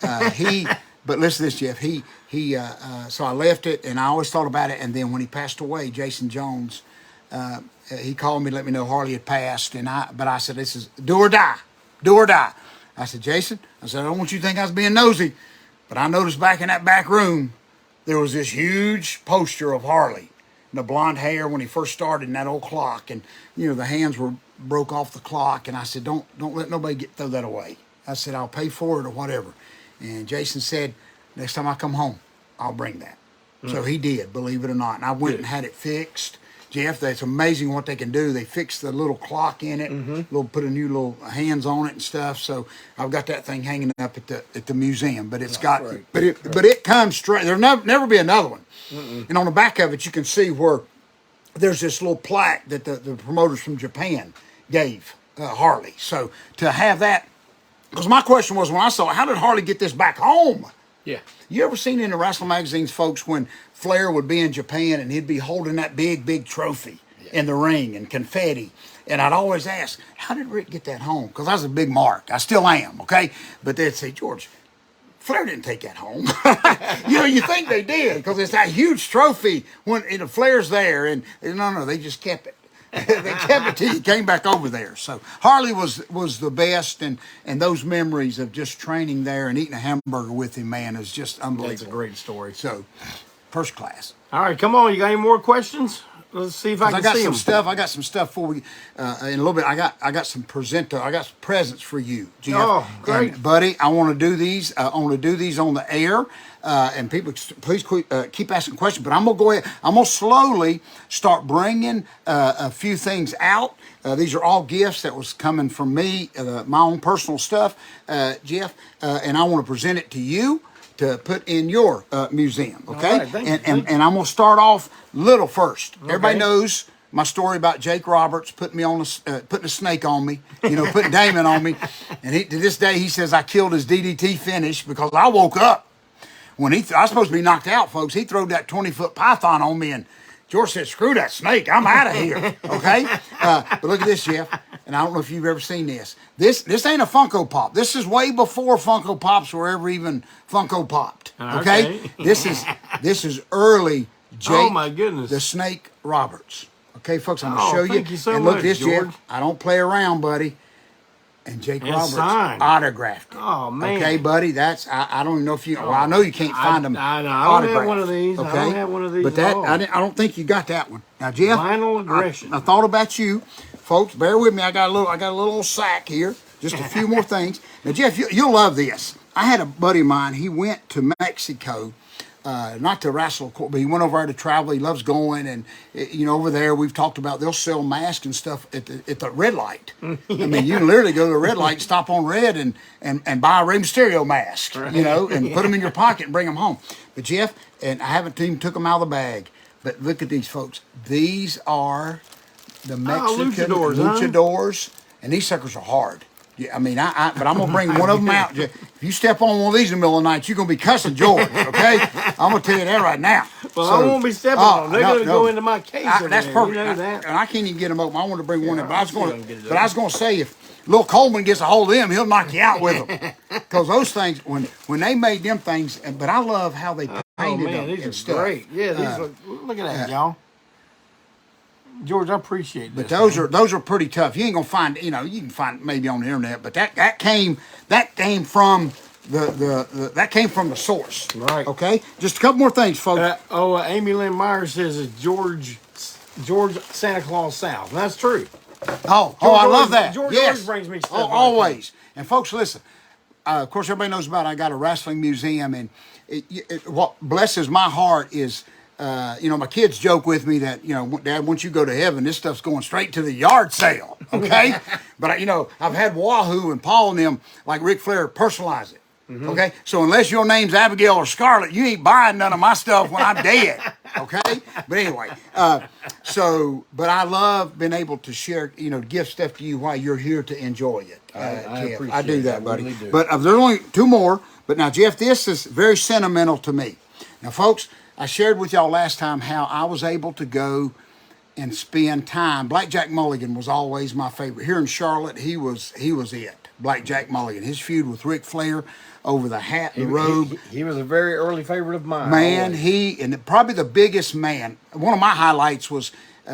but listen to this, Jeff. So I left it, and I always thought about it. And then when he passed away, Jason Jones, he called me to let me know Harley had passed. But I said, this is do or die, do or die. I said, Jason, I don't want you to think I was being nosy, but I noticed back in that back room, there was this huge poster of Harley. The blonde hair when he first started in that old clock, and the hands were broke off the clock. And I said, don't let nobody throw that away. I said, I'll pay for it or whatever. And Jason said, next time I come home, I'll bring that. So he did, believe it or not. And I went and had it fixed. Jeff, that's amazing what they can do. They fixed the little clock in it, put a new little hands on it and stuff. So I've got that thing hanging up at the museum. But it's but it comes straight. There'll never be another one. And on the back of it, you can see where there's this little plaque that the promoters from Japan gave Harley. So to have that, because my question was when I saw it, how did Harley get this back home? Yeah. You ever seen in the wrestling magazines, folks, when Flair would be in Japan and he'd be holding that big trophy in the ring and confetti? And I'd always ask, how did Rick get that home? Because I was a big mark. I still am, okay? But they'd say, George, Flair didn't take that home. You think they did because it's that huge trophy when Flair's there. And no, they just kept it. They kept it till you came back over there. So Harley was the best, and those memories of just training there and eating a hamburger with him, man, is just unbelievable. That's a great story. So, first class. All right, come on. You got any more questions? Let's see if I can see them. I got some stuff for we in a little bit. I got some presents for you, Jeff. Oh, great, and, buddy. I want to do these. I want to do these on the air. And people, please keep asking questions. But I'm gonna go ahead. I'm gonna slowly start bringing a few things out. These are all gifts that was coming from me, my own personal stuff, Jeff. And I want to present it to you to put in your museum, okay? Right, and I'm gonna start off little first. Okay. Everybody knows my story about Jake Roberts putting a snake on me, putting Damon on me, and to this day he says I killed his DDT finish because I woke up when I was supposed to be knocked out, folks. He threw that 20-foot python on me, and George said, "Screw that snake, I'm out of here." Okay, but look at this, Jeff. And I don't know if you've ever seen this. This ain't a Funko Pop. This is way before Funko Pops were ever even Funko Popped. Okay, this is early Jake. Oh my goodness, the Snake Roberts. Okay, folks, I'm gonna show you. Thank you so and look much, this, George. Jeff. I don't play around, buddy. And Jake Roberts signed. autographed it. Oh man. Okay, buddy. I don't even know if you. Well, I know you can't find them. I don't have one of these. Okay? I don't have one of these. But I don't think you got that one. Now, Jeff. Vinyl aggression. I thought about you, folks. Bear with me. I got a little sack here. Just a few more things. Now, Jeff, you'll love this. I had a buddy of mine. He went to Mexico. Not to wrestle, but he went over there to travel. He loves going, and over there we've talked about they'll sell masks and stuff at the red light. I mean, you can literally go to the red light, stop on red, and buy a Rey Mysterio mask, right. And put them in your pocket and bring them home. But Jeff, and I haven't even took them out of the bag. But look at these, folks. These are the Mexican luchadors, and these suckers are hard. Yeah, I mean, but I'm gonna bring one of them out. If you step on one of these in the middle of the night, you're gonna be cussing George. Okay, I'm gonna tell you that right now. Well, I won't be stepping on them. They're gonna go into my case. That's perfect. You know that. And I can't even get them open. I want to bring one in, but I was gonna say if Lil Coleman gets a hold of them, he'll knock you out with them. Because those things, when they made them things, but I love how they painted them. These and are stuff. great. Yeah, look at that, y'all. George, I appreciate this. But those are pretty tough. You ain't gonna find, you can find maybe on the internet, but that came from that came from the source. Right. Okay. Just a couple more things, folks. Amy Lynn Myers says it's George Santa Claus South. And that's true. I love that. George always brings me stuff. Always. And folks, listen. Of course, everybody knows about I got a wrestling museum, and what blesses my heart is. My kids joke with me that, Dad, once you go to heaven, this stuff's going straight to the yard sale, okay? But, I've had Wahoo and Paul and them, like Ric Flair, personalize it. Okay, so unless your name's Abigail or Scarlett, you ain't buying none of my stuff when I'm dead. Okay, but anyway, but I love being able to share, give stuff to you while you're here to enjoy it. I Jeff, appreciate I do it. that, I buddy. really do. But there's only two more. But now, Jeff, this is very sentimental to me. Now, folks, I shared with y'all last time how I was able to go and spend time. Blackjack Mulligan was always my favorite. Here in Charlotte, he was it. Blackjack Mulligan. His feud with Ric Flair over the hat, the robe. He was a very early favorite of mine. Man, always. and probably the biggest man. One of my highlights was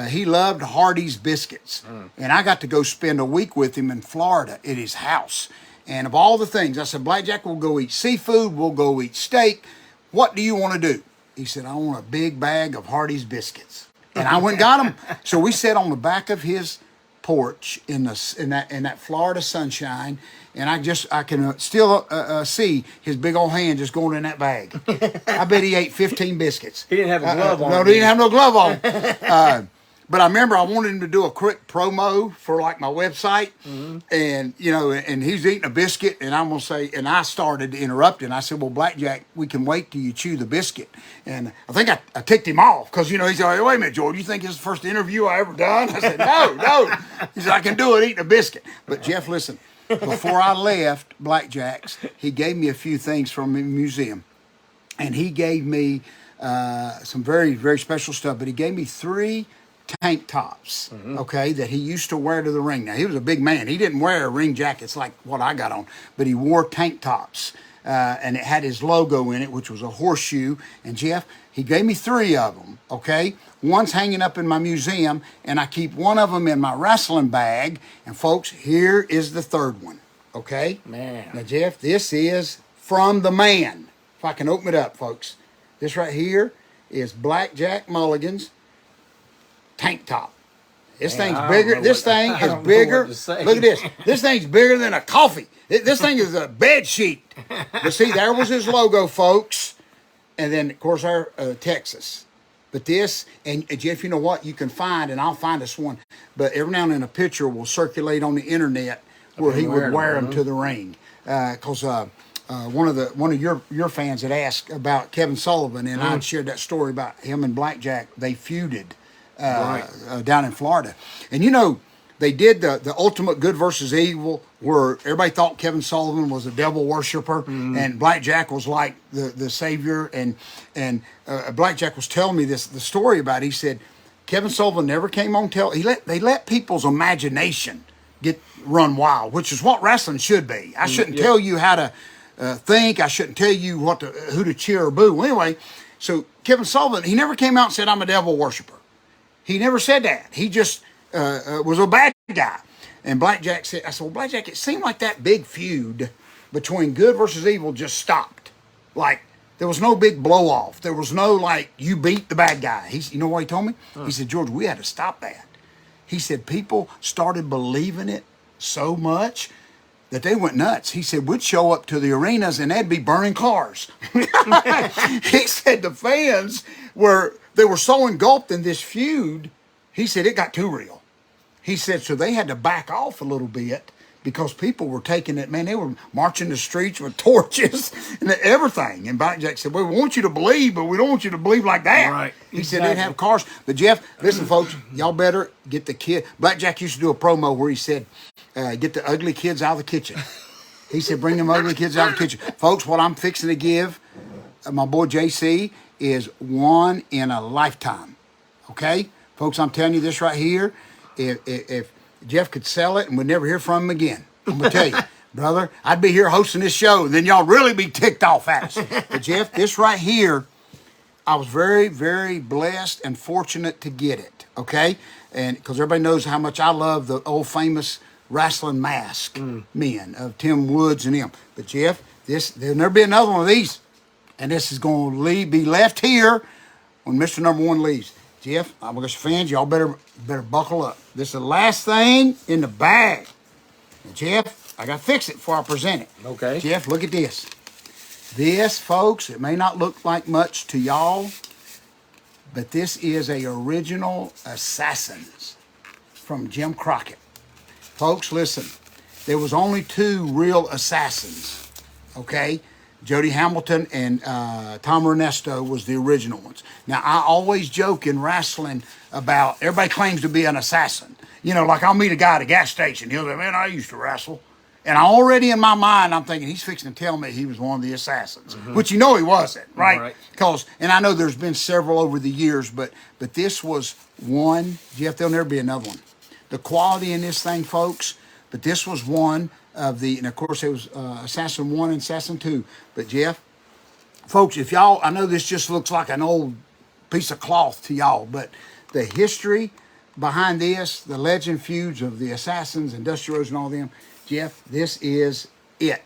he loved Hardee's biscuits. And I got to go spend a week with him in Florida at his house. And of all the things, I said, Blackjack, we'll go eat seafood, we'll go eat steak. What do you want to do? He said, I want a big bag of Hardee's biscuits. And I went and got them. So we sat on the back of his porch in that Florida sunshine, and I can still see his big old hand just going in that bag. I bet he ate 15 biscuits. He didn't have a glove on. No, he didn't have no glove on. But I remember I wanted him to do a quick promo for like my website, and and he's eating a biscuit, and I'm gonna say, and I started interrupting. I said, "Well, Blackjack, we can wait till you chew the biscuit." And I think I ticked him off because he said, "Wait a minute, George, you think this is the first interview I ever done?" I said, "No." He said, "I can do it eating a biscuit." But Jeff, listen, before I left Blackjack's, he gave me a few things from the museum, and he gave me some very, very special stuff. But he gave me 3 tank tops, okay, that he used to wear to the ring. Now, he was a big man. He didn't wear ring jackets like what I got on, but he wore tank tops, and it had his logo in it, which was a horseshoe. And, Jeff, he gave me 3 of them, okay? One's hanging up in my museum, and I keep one of them in my wrestling bag. And, folks, here is the 3rd one, okay? Man. Now, Jeff, this is from the man. If I can open it up, folks. This right here is Blackjack Mulligan's tank top. This thing's bigger. This thing is bigger. Look at this. This thing's bigger than a coffee. This thing is a bed sheet. But see, there was his logo, folks. And then, of course, our Texas. But this, and Jeff, you know what? You can find, and I'll find us one, but every now and then a picture will circulate on the internet where he would wear them to the ring. Because one of your fans had asked about Kevin Sullivan, and I'd shared that story about him and Blackjack. They feuded down in Florida. And they did the ultimate good versus evil, where everybody thought Kevin Sullivan was a devil worshiper, and Blackjack was like the savior. And Blackjack was telling me the story about it. He said Kevin Sullivan never came on they let people's imagination run wild, which is what wrestling should be. I shouldn't tell you how to think. I shouldn't tell you who to cheer or boo. Well, anyway, so Kevin Sullivan, he never came out and said, I'm a devil worshiper. He never said that. He just was a bad guy. And Blackjack said, I said, well, Blackjack, it seemed like that big feud between good versus evil just stopped. Like, there was no big blow off. There was no, like, you beat the bad guy. You know what he told me? He said, George, we had to stop that. He said, people started believing it so much that they went nuts. He said, we'd show up to the arenas and they'd be burning cars. He said the fans were so engulfed in this feud, he said it got too real. He said, so they had to back off a little bit because people were taking it, man, they were marching the streets with torches and everything. And Blackjack said, well, we want you to believe, but we don't want you to believe like that. Right. He said they'd have cars. But Jeff, listen, folks, y'all better get the kid. Blackjack used to do a promo where he said, get the ugly kids out of the kitchen. He said, bring them ugly kids out of the kitchen. Folks, what I'm fixing to give my boy JC is one in a lifetime. Okay? Folks, I'm telling you this right here. If Jeff could sell it and we'd never hear from him again, I'm going to tell you, brother, I'd be here hosting this show, and then y'all really be ticked off at us. But Jeff, this right here, I was very, very blessed and fortunate to get it, okay? And because everybody knows how much I love the old famous wrestling mask men of Tim Woods and them. But Jeff, there'll never be another one of these. And this is going to be left here when Mr. Number One leaves. Jeff, I'm going to fans, y'all better buckle up. This is the last thing in the bag. And Jeff, I got to fix it before I present it. Okay. Jeff, look at this. This, folks, it may not look like much to y'all, but this is a original Assassins from Jim Crockett. Folks, listen, there was only 2 real assassins okay? Jody Hamilton and Tom Ernesto was the original ones. Now, I always joke in wrestling about, everybody claims to be an assassin. You know, like I'll meet a guy at a gas station. He'll say, man, I used to wrestle. And I already in my mind, I'm thinking he's fixing to tell me he was one of the assassins, which you know he wasn't, right? Because, and I know there's been several over the years, but this was one. Jeff, there'll never be another one. The quality in this thing, folks, but this was one of the, and of course it was Assassin 1 and Assassin 2. But Jeff, folks, if y'all, I know this just looks like an old piece of cloth to y'all, but the history behind this, the legend feuds of the Assassins and Dusty Rhodes and all them, Jeff, this is it,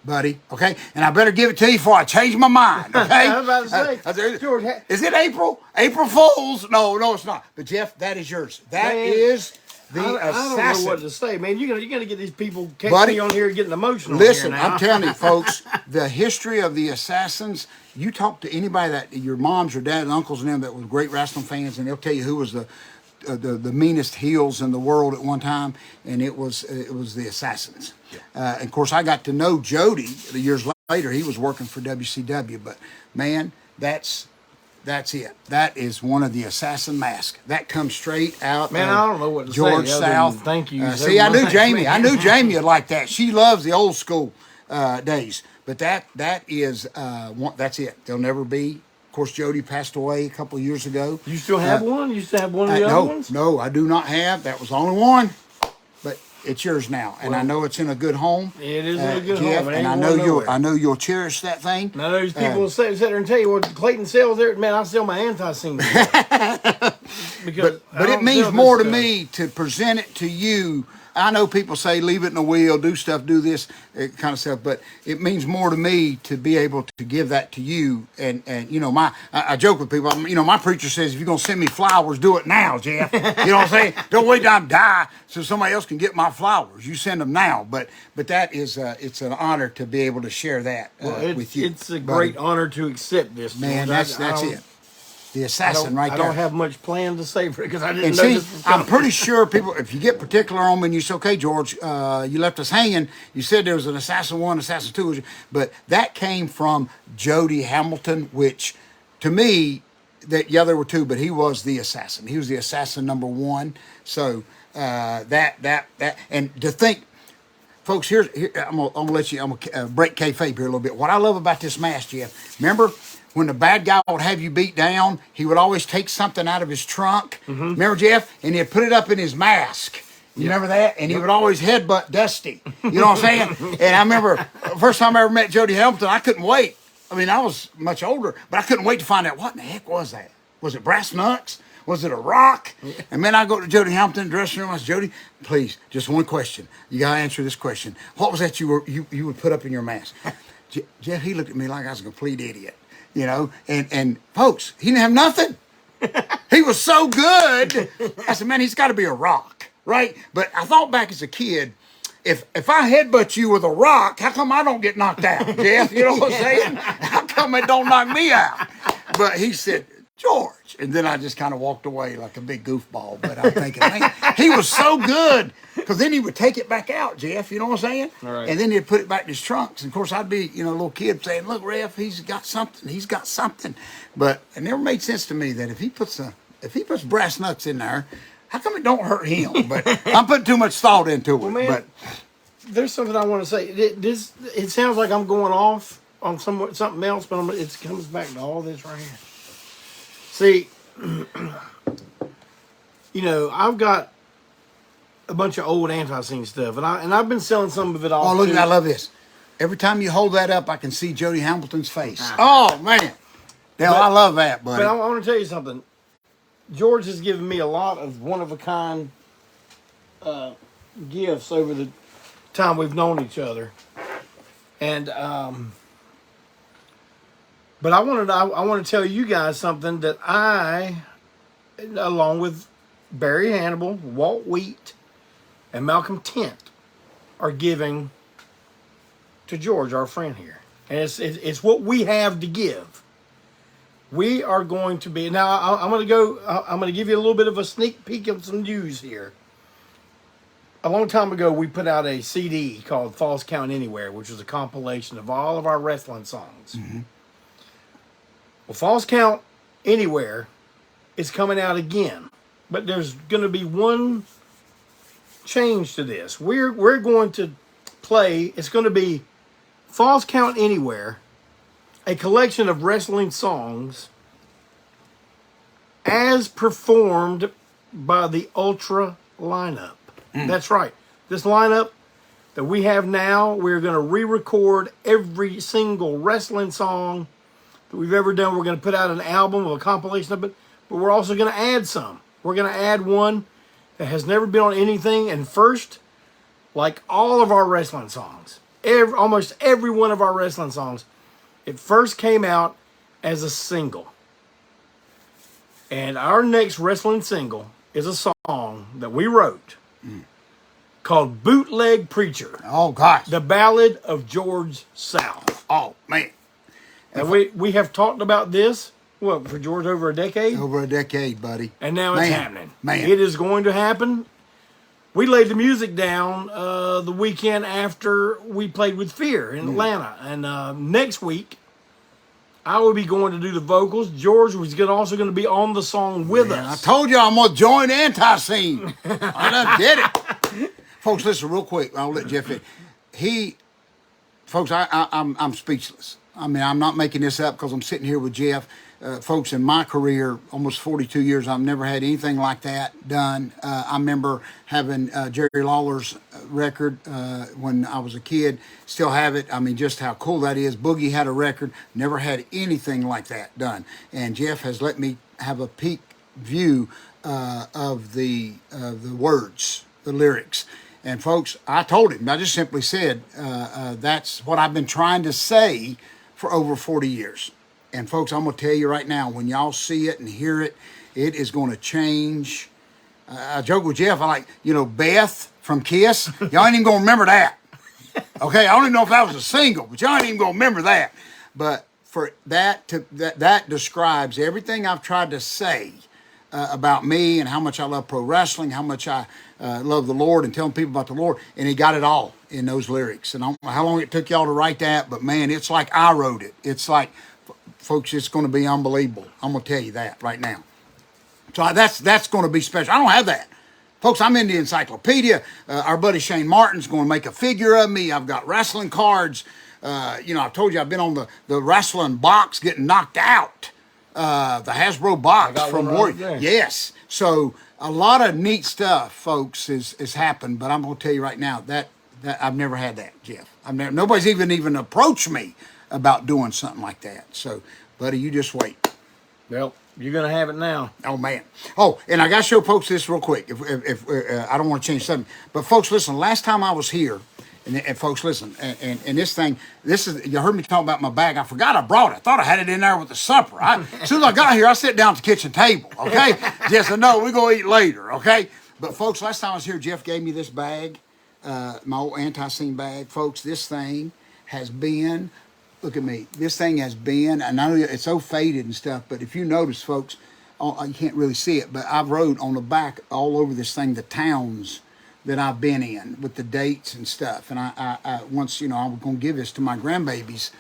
buddy. Okay, and I better give it to you before I change my mind. Okay, I was about to say, George, is it April? April Fools? No, it's not. But Jeff, that is yours. That is the Assassin. I don't know what to say, man. You're gonna get these people catching me on here getting emotional. Listen, here now. I'm telling you, folks, the history of the Assassins. You talk to anybody that your moms or dad and uncles and them that were great wrestling fans, and they'll tell you who was the meanest heels in the world at one time, and it was the Assassins. And of course, I got to know Jody the years later. He was working for WCW, but man, that's it. That is one of the Assassin masks. That comes straight out. Man, I don't know what to George say. South. Thank you. See, I knew Jamie. I knew Jamie would like that. She loves the old school days. But that is that's it. There'll never be. Of course, Jody passed away a couple of years ago. You still have one? You still have one of the other ones? No, I do not have. That was the only one. But it's yours now, and I know it's in a good home. It is in a good Jeff, home. And I know you'll cherish that thing. Now those people will sit there and tell you, well, Clayton sells there. Man, I sell my ANTiSEEN. But it means more to me to present it to you. I know people say leave it in the wheel, do stuff, do this kind of stuff, but it means more to me to be able to give that to you. And you know, I joke with people. You know, my preacher says, if you're gonna send me flowers, do it now, Jeff. You know what I'm saying? Don't wait till I die so somebody else can get my flowers. You send them now. But that is it's an honor to be able to share that with you. It's a great honor to accept this, man. That's it. The Assassin right there. I don't have much planned to say for it because I didn't know see, this was coming. I'm pretty sure people, if you get particular on me and you say, okay, George, you left us hanging. You said there was an Assassin 1, Assassin 2, but that came from Jody Hamilton, which to me, there were two, but he was the Assassin. He was the Assassin number 1. So that, and to think, folks, here I'm gonna let you, I'm gonna break kayfabe here a little bit. What I love about this mask, Jeff, remember when the bad guy would have you beat down, he would always take something out of his trunk. Mm-hmm. Remember, Jeff? And he'd put it up in his mask. You remember that? And he would always headbutt Dusty. You know what I'm saying? And I remember first time I ever met Jody Hamilton, I couldn't wait. I mean, I was much older, but I couldn't wait to find out what in the heck was that? Was it brass knucks? Was it a rock? And then I go to Jody Hamilton in the dressing room. I said, Jody, please, just one question. You got to answer this question. What was that you would put up in your mask? Jeff, he looked at me like I was a complete idiot. You know, and folks, he didn't have nothing. He was so good. I said, man, he's got to be a rock, right? But I thought back as a kid, if I headbutt you with a rock, how come I don't get knocked out, Jeff? You know what I'm saying? How come it don't knock me out? But he said, George. And then I just kind of walked away like a big goofball. But I'm thinking, man, he was so good. Because then he would take it back out, Jeff. You know what I'm saying? Right. And then he'd put it back in his trunks. And of course, I'd be, a little kid saying, look, Ref, he's got something. He's got something. But it never made sense to me that if he puts brass nuts in there, how come it don't hurt him? But I'm putting too much thought into it. Well, man, but there's something I want to say. It sounds like I'm going off on something else, but it comes back to all this right here. See, I've got a bunch of old ANTiSEEN stuff, and I've been selling some of it off. Oh, look, I love this. Every time you hold that up, I can see Jody Hamilton's face. Oh, man. Now, I love that, buddy. But I want to tell you something. George has given me a lot of one-of-a-kind gifts over the time we've known each other. And but I want to tell you guys something that I, along with Barry Hannibal, Walt Wheat, and Malcolm Tent, are giving to George, our friend here. And it's what we have to give. We are going to be, now I'm going to give you a little bit of a sneak peek of some news here. a long time ago, we put out a CD called Falls Count Anywhere, which was a compilation of all of our wrestling songs. Mm-hmm. Well, Falls Count Anywhere is coming out again, but there's going to be one change to this. We're going to play. It's going to be Falls Count Anywhere, a collection of wrestling songs as performed by the Ultra lineup. That's right. This lineup that we have now, we're going to re-record every single wrestling song that we've ever done. We're going to put out an album or a compilation of it, but we're also going to add some. We're going to add one that has never been on anything. And first, like all of our wrestling songs, almost every one of our wrestling songs, it first came out as a single. And our next wrestling single is a song that we wrote called Bootleg Preacher. Oh, gosh. The Ballad of George South. Oh, man. And we have talked about this, for George over a decade? Over a decade, buddy. And now it's happening. Man. It is going to happen. We laid the music down the weekend after we played with Fear in Atlanta. And next week, I will be going to do the vocals. George was also going to be on the song with us. I told you I'm going to join ANTiSEEN. I done did it. Folks, listen real quick. I'll let Jeff in. Folks, I'm speechless. I mean, I'm not making this up because I'm sitting here with Jeff. Folks, in my career, almost 42 years, I've never had anything like that done. I remember having Jerry Lawler's record when I was a kid. Still have it. I mean, just how cool that is. Boogie had a record. Never had anything like that done. And Jeff has let me have a peek view of the words, the lyrics. And folks, I told him, I just simply said, that's what I've been trying to say for over 40 years. And folks, I'm going to tell you right now, when y'all see it and hear it, it is going to change. I joke with Jeff, I like, Beth from Kiss. Y'all ain't even going to remember that. Okay, I don't even know if that was a single, but y'all ain't even going to remember that. But for that describes everything I've tried to say about me and how much I love pro wrestling, how much I love the Lord and telling people about the Lord. And he got it all in those lyrics. And I don't know how long it took y'all to write that, but man, it's like I wrote it. It's like, folks, it's going to be unbelievable. I'm going to tell you that right now. So that's going to be special. I don't have that. Folks, I'm in the encyclopedia. Our buddy Shane Martin's going to make a figure of me. I've got wrestling cards. I've told you I've been on the wrestling box getting knocked out. The Hasbro box from Warrior. Yes. So a lot of neat stuff, folks, is happened. But I'm going to tell you right now that I've never had that, Jeff. Nobody's even approached me about doing something like that. So, buddy, you just wait. Well, you're going to have it now. Oh, man. Oh, and I got to show folks this real quick. If I don't want to change something. But, folks, listen, last time I was here, and folks, listen, and this thing, you heard me talk about my bag. I forgot I brought it. I thought I had it in there with the supper. As soon as I got here, I sat down at the kitchen table, okay? Yes, I know, we're going to eat later, okay? But, folks, last time I was here, Jeff gave me this bag, my old ANTiSEEN bag. Folks, this thing has been, look at me, this thing has been, and I know it's so faded and stuff, but if you notice, folks, you can't really see it, but I wrote on the back all over this thing the towns that I've been in with the dates and stuff. And I once, I was going to give this to my grandbabies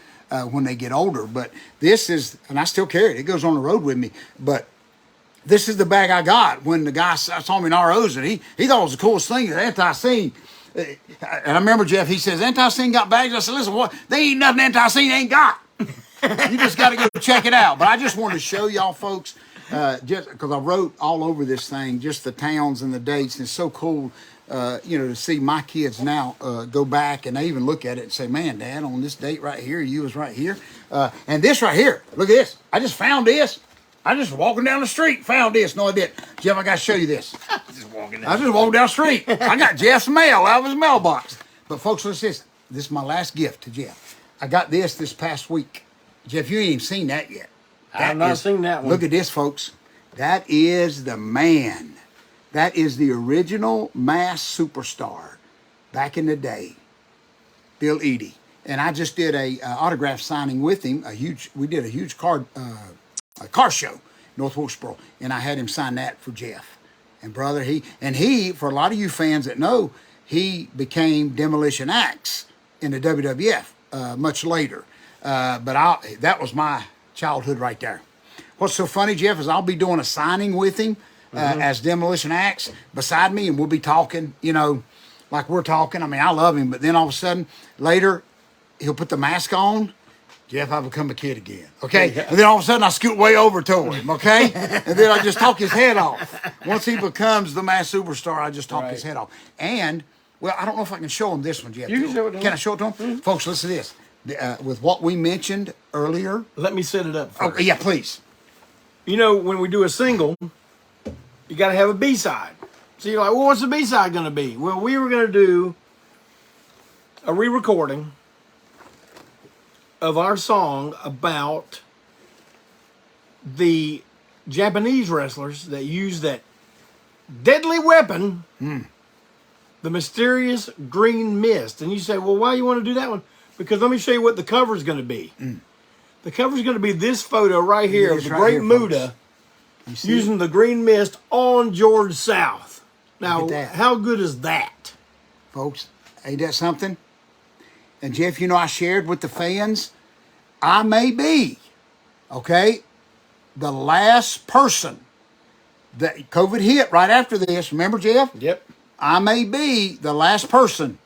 when they get older. But this is, and I still carry it. It goes on the road with me. But this is the bag I got when the guy saw me in ROs, and he thought it was the coolest thing at ANTiSEEN. And I remember, Jeff, he says, ANTiSEEN got bags? I said, listen, what? They ain't nothing ANTiSEEN ain't got. You just got to go check it out. But I just wanted to show y'all folks, just because I wrote all over this thing, just the towns and the dates. And it's so cool, to see my kids now go back and they even look at it and say, man, Dad, on this date right here, you was right here. And this right here, look at this. I just found this. I just walking down the street, found this. No, I didn't. Jeff, I got to show you this. I was just walking down the street. I got Jeff's mail out of his mailbox. But folks, listen, this is my last gift to Jeff. I got this past week. Jeff, you ain't even seen that yet. I've not seen that one. Look at this, folks. That is the man. That is the original mass superstar back in the day, Bill Eadie. And I just did a autograph signing with him. We did a huge car show, North Wilkesboro, and I had him sign that for Jeff. And brother, he for a lot of you fans that know, he became Demolition Axe in the WWF much later. That was my childhood right there. What's so funny, Jeff, is I'll be doing a signing with him as Demolition Axe beside me, and we'll be talking, like we're talking. I mean, I love him, but then all of a sudden, later, he'll put the mask on. Jeff, I become a kid again, okay? Yeah. And then all of a sudden, I scoot way over to him, okay? And then I just talk his head off. Once he becomes the mass superstar, I just talk his head off. And, well, I don't know if I can show him this one, Jeff. You can show it to him. Can I show it to him? Mm-hmm. Folks, listen to this. With what we mentioned earlier. Let me set it up first. Okay, yeah, please. When we do a single, you got to have a B-side. So you're like, well, what's the B-side going to be? Well, we were going to do a re-recording of our song about the Japanese wrestlers that use that deadly weapon, the mysterious green mist. And you say, well, why do you want to do that one? Because let me show you what the cover is going to be. The cover is going to be this photo right here of the Great Muta using the green mist on George South. Now, how good is that? Folks, ain't that something? And Jeff, I shared with the fans, I may be, okay, the last person that COVID hit right after this. Remember, Jeff? Yep. I may be the last person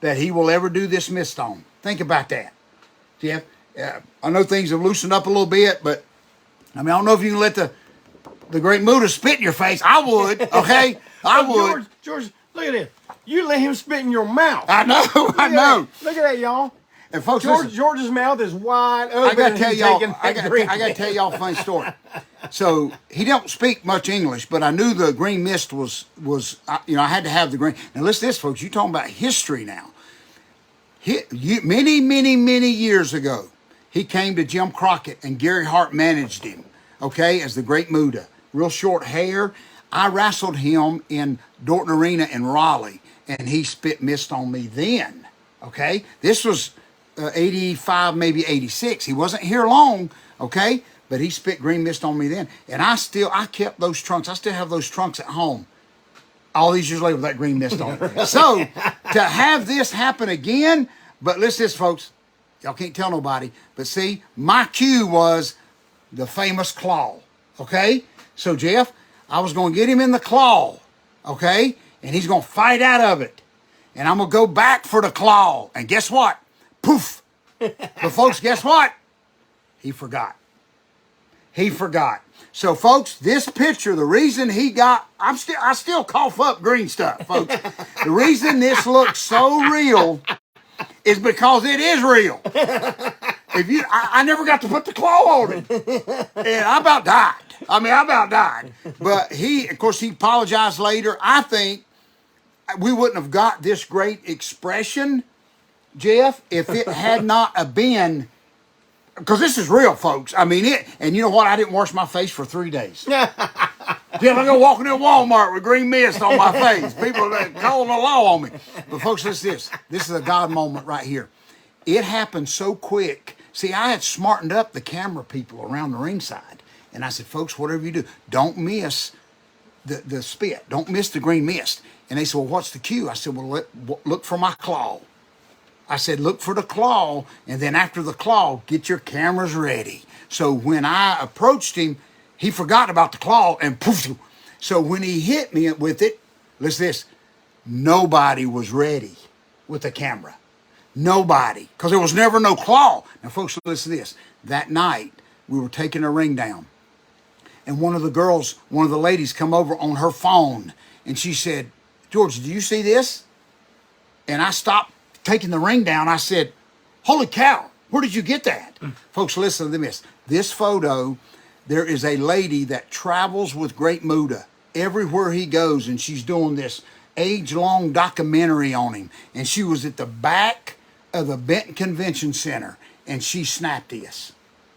that he will ever do this mist on. Think about that, Jeff. I know things have loosened up a little bit, but I don't know if you can let the Great Muta spit in your face. I would, okay? I would. George, look at this. You let him spit in your mouth. I know, I know. Look at that, y'all. And folks, George's mouth is wide open. I gotta tell y'all. I gotta tell y'all a funny story. So he don't speak much English, but I knew the green mist was. I had to have the green. Now listen to this, folks. You talking about history now? Many years ago, he came to Jim Crockett and Gary Hart managed him. Okay, as the Great Muta, real short hair. I wrestled him in Dorton Arena in Raleigh, and he spit mist on me then. Okay, this was 85, maybe 86. He wasn't here long, okay, but he spit green mist on me then. And I kept those trunks. I still have those trunks at home all these years later with that green mist on it. So to have this happen again, but listen to this, folks. Y'all can't tell nobody, but see, my cue was the famous claw, okay? So, Jeff, I was going to get him in the claw, okay? And he's going to fight out of it. And I'm going to go back for the claw. And guess what? Poof. But, folks, guess what? He forgot. He forgot. So, folks, this picture, the reason he got, I still cough up green stuff, folks. The reason this looks so real is because it is real. I never got to put the claw on it. And I about died. But of course, he apologized later. I think we wouldn't have got this great expression, Jeff, if it had not have been, because this is real, folks. And you know what? I didn't wash my face for 3 days. Jeff, I go walking in Walmart with green mist on my face. People are calling the law on me. But folks, listen to this. This is a God moment right here. It happened so quick. See, I had smartened up the camera people around the ringside. And I said, folks, whatever you do, don't miss the spit. Don't miss the green mist. And they said, well, what's the cue? I said, well, look for my claw. I said, look for the claw. And then after the claw, get your cameras ready. So when I approached him, he forgot about the claw and poof. So when he hit me with it, listen to this, nobody was ready with the camera. Nobody, because there was never no claw. Now, folks, listen to this. That night, we were taking a ring down. And one of the ladies come over on her phone. And she said, George, do you see this? And I stopped taking the ring down. I said, holy cow, where did you get that? Folks, listen to this. This photo, there is a lady that travels with Great Muta everywhere he goes. And she's doing this age-long documentary on him. And she was at the back of the Benton Convention Center, and she snapped this.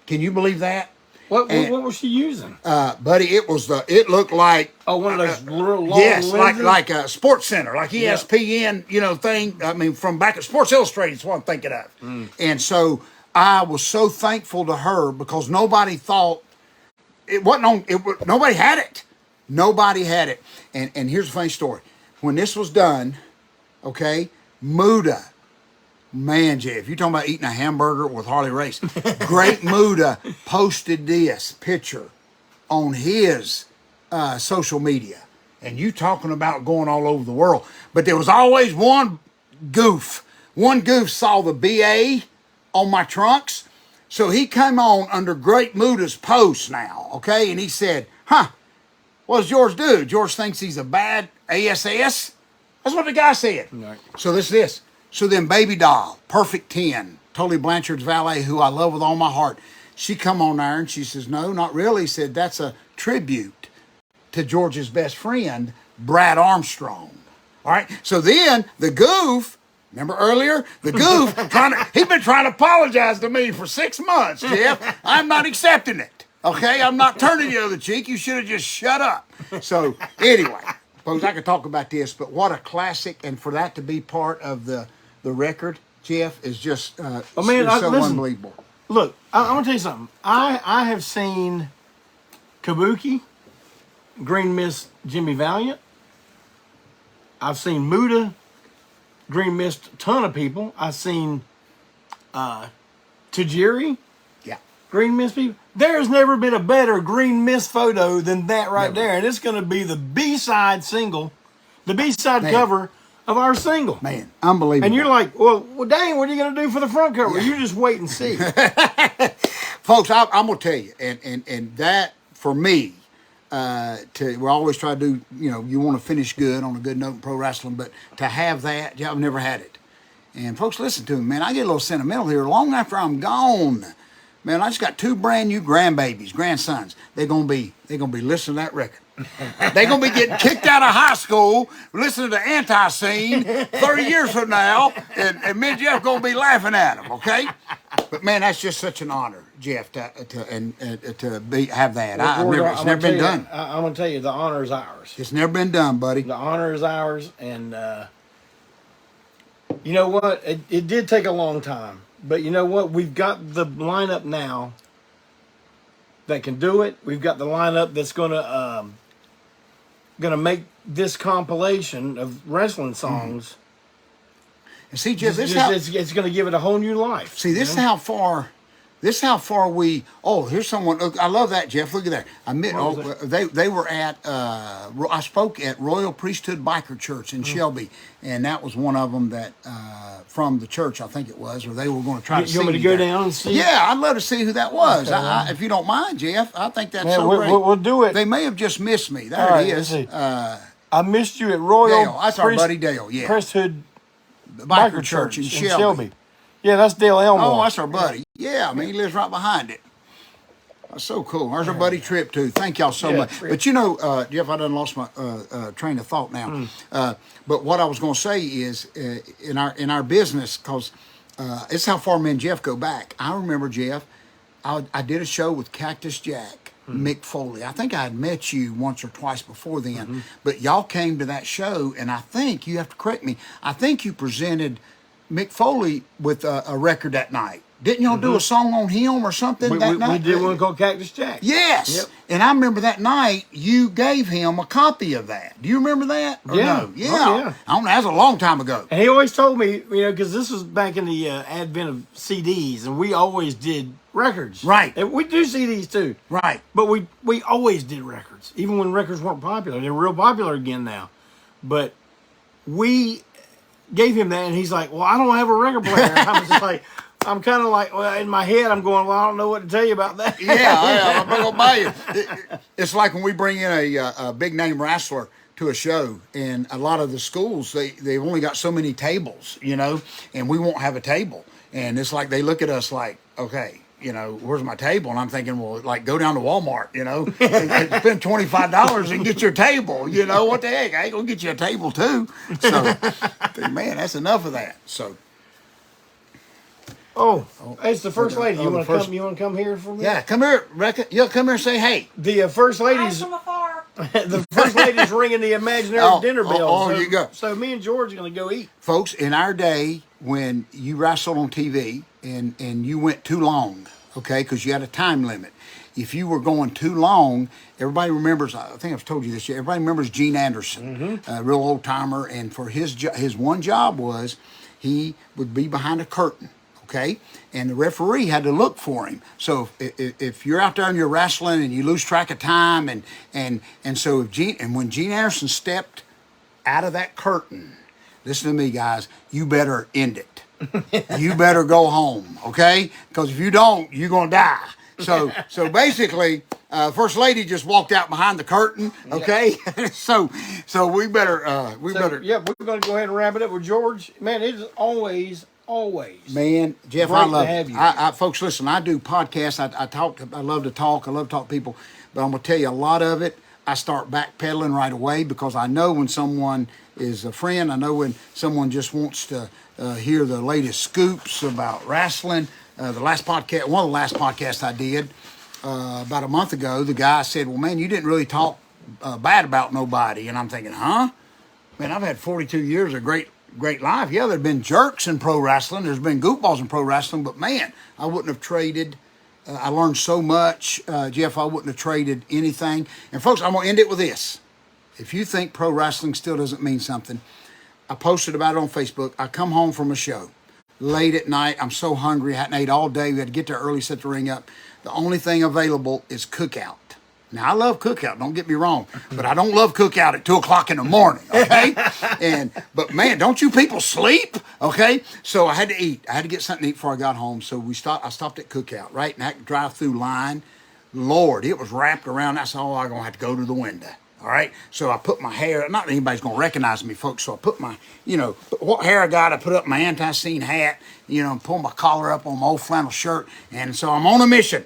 Can you believe that? What was she using? Buddy, it looked like one of those real long yes, lenses? like a sports center, like ESPN, thing. From back at Sports Illustrated is what I'm thinking of. And so I was so thankful to her because nobody thought it wasn't on. Nobody had it. Nobody had it. And here's a funny story. When this was done, Okay, Muda. Man, Jeff, you're talking about eating a hamburger with Harley Race. Great Muda posted this picture on his social media. And you talking about going all over the world. But there was always one goof. One goof saw the BA on my trunks. So he came on under Great Muda's post now, okay? And he said, what does George do? George thinks he's a bad ASS? That's what the guy said. Right. So this. So then Baby Doll, Perfect 10, Tolly Blanchard's valet, who I love with all my heart. She come on there and she says, no, not really. He said, that's a tribute to George's best friend, Brad Armstrong. All right. So then the goof, remember earlier? The goof, he's been trying to apologize to me for 6 months, Jeff. I'm not accepting it. Okay. I'm not turning the other cheek. You should have just shut up. So anyway, folks, I could talk about this, but what a classic. And for that to be part of the record, Jeff, is just so listen, unbelievable. Look, I'm going to tell you something. I have seen Kabuki, Green Mist Jimmy Valiant. I've seen Muda, Green Mist a ton of people. I've seen Tajiri, Green Mist people. There's never been a better Green Mist photo than that right there. And it's going to be the B-side single, the B-side cover of our single. Man, unbelievable. And you're like, well, dang, what are you going to do for the front cover? You just wait and see. Folks, I'm going to tell you, and that, for me, we always try to do, you want to finish good on a good note in pro wrestling, but to have that, I've never had it. And folks, listen to me, man. I get a little sentimental here. Long after I'm gone, man, I just got 2 brand new grandsons. They're gonna be listening to that record. They're gonna be getting kicked out of high school, listening to ANTiSEEN 30 years from now, and me and Jeff gonna be laughing at them. Okay, but man, that's just such an honor, Jeff, to have that. It's never been done. I'm gonna tell you, the honor is ours. It's never been done, buddy. The honor is ours, and you know what? It did take a long time. But you know what? We've got the lineup now that can do it. We've got the lineup that's gonna make this compilation of wrestling songs. And see, Jeff, it's gonna give it a whole new life. See, this is how far. This is how far we. Oh, here's someone. Look, I love that, Jeff. Look at that. They were at. I spoke at Royal Priesthood Biker Church in Shelby, and that was one of them that from the church, I think it was, or they were going to try to see. You want me to go down and see? Yeah, I'd love to see who that was. Okay. If you don't mind, Jeff, I think that's so great. We'll do it. They may have just missed me. There it is. I missed you at Royal. Dale, that's our buddy Dale. Yeah, Priesthood Biker Church in Shelby. Yeah, that's Dale Elmore. Oh, that's our buddy. Yeah, I mean, he lives right behind it. That's so cool. There's our buddy Trip, too. Thank y'all so much. Trip. But Jeff, I done lost my train of thought now. But what I was going to say is, in our business, because it's how far me and Jeff go back. I remember, Jeff, I did a show with Cactus Jack, Mick Foley. I think I had met you once or twice before then. But y'all came to that show, and I think, you have to correct me, I think you presented Mick Foley with a record that night. Didn't y'all do a song on him or something that night? We did one called Cactus Jack. Yes. Yep. And I remember that night you gave him a copy of that. Do you remember that? Or no? Yeah. Oh, yeah. I don't know. That was a long time ago. And he always told me, because this was back in the advent of CDs, and we always did records. Right. And we do CDs too. Right. But we always did records, even when records weren't popular. They're real popular again now. But we gave him that, and he's like, well, I don't have a record player. I'm kind of like, well, in my head, I'm going, well, I don't know what to tell you about that. Yeah, I'm going to buy you. It's like when we bring in a big name wrestler to a show, and a lot of the schools, they've only got so many tables, and we won't have a table. And it's like they look at us like, okay, where's my table? And I'm thinking, well, like, go down to Walmart, and spend $25 and get your table. What the heck? I ain't going to get you a table, too. So, man, that's enough of that. So. Oh, it's the first lady. You want to come here for me? Yeah, come here, Rebecca. You'll come here and say hey. The first lady's from afar. The first lady's ringing the imaginary dinner bell. Oh, you go. So me and George are going to go eat. Folks, in our day, when you wrestled on TV and you went too long, okay, because you had a time limit, if you were going too long, everybody remembers, I think I've told you this yet, everybody remembers Gene Anderson, a real old timer. And for his one job was he would be behind a curtain. Okay, and the referee had to look for him. So if you're out there and you're wrestling and you lose track of time, and so when Gene Anderson stepped out of that curtain, listen to me, guys, you better end it. You better go home, okay? Because if you don't, you're gonna die. So basically, First Lady just walked out behind the curtain, okay? so we better Yeah, we're going to go ahead and wrap it up with George. Man, it is always. Man, Jeff, great I love to have it. you. Folks, listen, I do podcasts. I talk. I love to talk. I love to talk to people. But I'm going to tell you a lot of it, I start backpedaling right away because I know when someone is a friend. I know when someone just wants to hear the latest scoops about wrestling. One of the last podcasts I did about a month ago, the guy said, well, man, you didn't really talk bad about nobody. And I'm thinking, huh? Man, I've had 42 years of great life. Yeah, there have been jerks in pro wrestling. There's been goofballs in pro wrestling. But, man, I wouldn't have traded. I learned so much, Jeff, I wouldn't have traded anything. And, folks, I'm going to end it with this. If you think pro wrestling still doesn't mean something, I posted about it on Facebook. I come home from a show late at night. I'm so hungry. I hadn't ate all day. We had to get there early, set the ring up. The only thing available is Cookout. Now, I love Cookout, don't get me wrong, but I don't love Cookout at 2 o'clock in the morning, okay? But, man, don't you people sleep, okay? So I had to eat. I had to get something to eat before I got home. So I stopped at Cookout, right? And that drive-through line, Lord, it was wrapped around. I said, oh, I'm going to have to go to the window, all right? So I put my hair, not that anybody's going to recognize me, folks, so I put my, what hair I got, I put up my ANTiSEEN hat, pull my collar up on my old flannel shirt, and so I'm on a mission.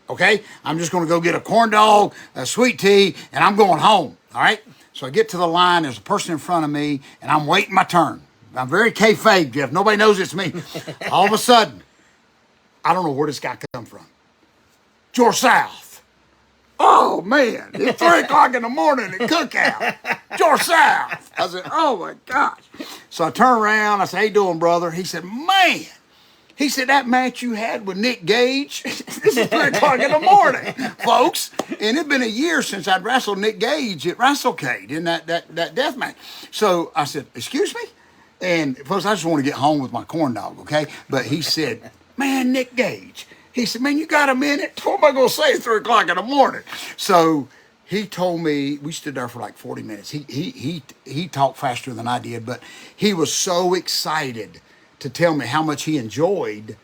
Okay, I'm just going to go get a corn dog, a sweet tea, and I'm going home. All right. So I get to the line. There's a person in front of me, and I'm waiting my turn. I'm very kayfabe, Jeff. Nobody knows it's me. All of a sudden, I don't know where this guy come from. George South. Oh man, it's 3 o'clock in the morning at Cookout. George South. I said, oh my gosh. So I turn around. I said, how you doing, brother? He said, man. He said, that match you had with Nick Gage, this is 3 o'clock in the morning, folks. And it'd been a year since I'd wrestled Nick Gage at WrestleCade in that death match. So I said, excuse me? And folks, I just want to get home with my corn dog, okay? But he said, man, Nick Gage. He said, man, you got a minute? What am I going to say at 3 o'clock in the morning? So he told me, we stood there for like 40 minutes. He talked faster than I did, but he was so excited to tell me how much he enjoyed.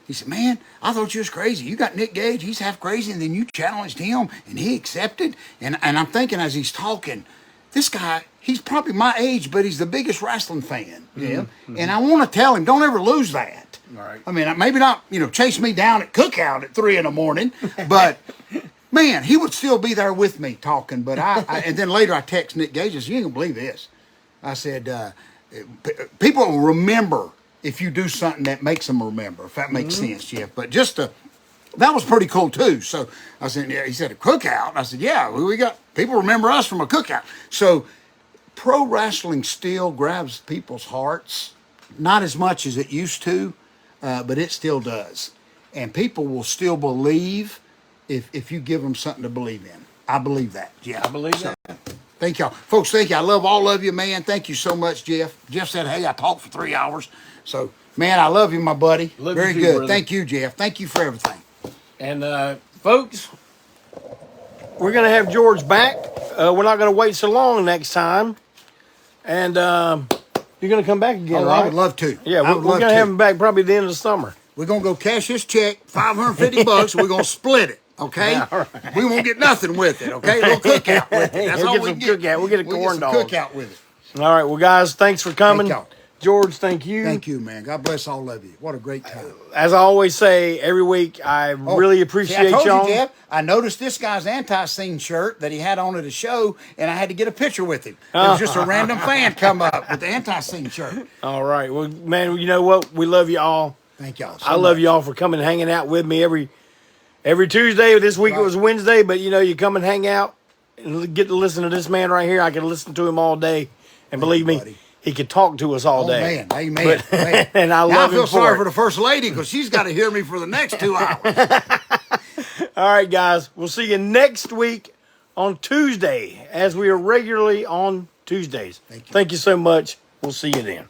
He said, man, I thought you was crazy. You got Nick Gage, he's half crazy, and then you challenged him, and he accepted. And I'm thinking as he's talking, this guy, he's probably my age, but he's the biggest wrestling fan. Yeah. Mm-hmm. And I want to tell him, don't ever lose that. Right. I mean, maybe not, chase me down at Cookout at 3 in the morning, but man, he would still be there with me talking. But and then later I text Nick Gage and said, you ain't gonna believe this. I said, people will remember if you do something that makes them remember, if that makes sense, Jeff. But that was pretty cool too. So I said, yeah, he said, a Cookout? I said, yeah, we got, people remember us from a Cookout. So pro wrestling still grabs people's hearts, not as much as it used to, but it still does. And people will still believe if you give them something to believe in. I believe that, yeah. I believe that. Thank y'all. Folks, thank you. I love all of you, man. Thank you so much, Jeff. Jeff said, hey, I talked for 3 hours. So, man, I love you, my buddy. Very good. Brother. Thank you, Jeff. Thank you for everything. And, folks, we're going to have George back. We're not going to wait so long next time. And you're going to come back again, right? I would love to. Yeah, we're going to have him back probably at the end of the summer. We're going to go cash his check, $550, and we're going to split it. Okay, yeah, right. We won't get nothing with it. Okay, we'll Cookout with it. That's all we get. We'll get a corn dog. Cookout with it. All right, well, guys, thanks for coming. Thank George, thank you. Thank you, man. God bless all of you. What a great time. As I always say every week, I really appreciate y'all. I told you, Jeff, I noticed this guy's ANTiSEEN shirt that he had on at a show, and I had to get a picture with him. It was just a random fan come up with the ANTiSEEN shirt. All right, well, man, you know what? We love you all. Thank y'all. I love you all for coming and hanging out with me every Tuesday. This week It was Wednesday, but you come and hang out and get to listen to this man right here. I can listen to him all day, and believe me, buddy, he could talk to us all day. Man, amen. Man. And I love him. I feel sorry for the First Lady because she's got to hear me for the next 2 hours. All right, guys. We'll see you next week on Tuesday, as we are regularly on Tuesdays. Thank you. Thank you so much. We'll see you then.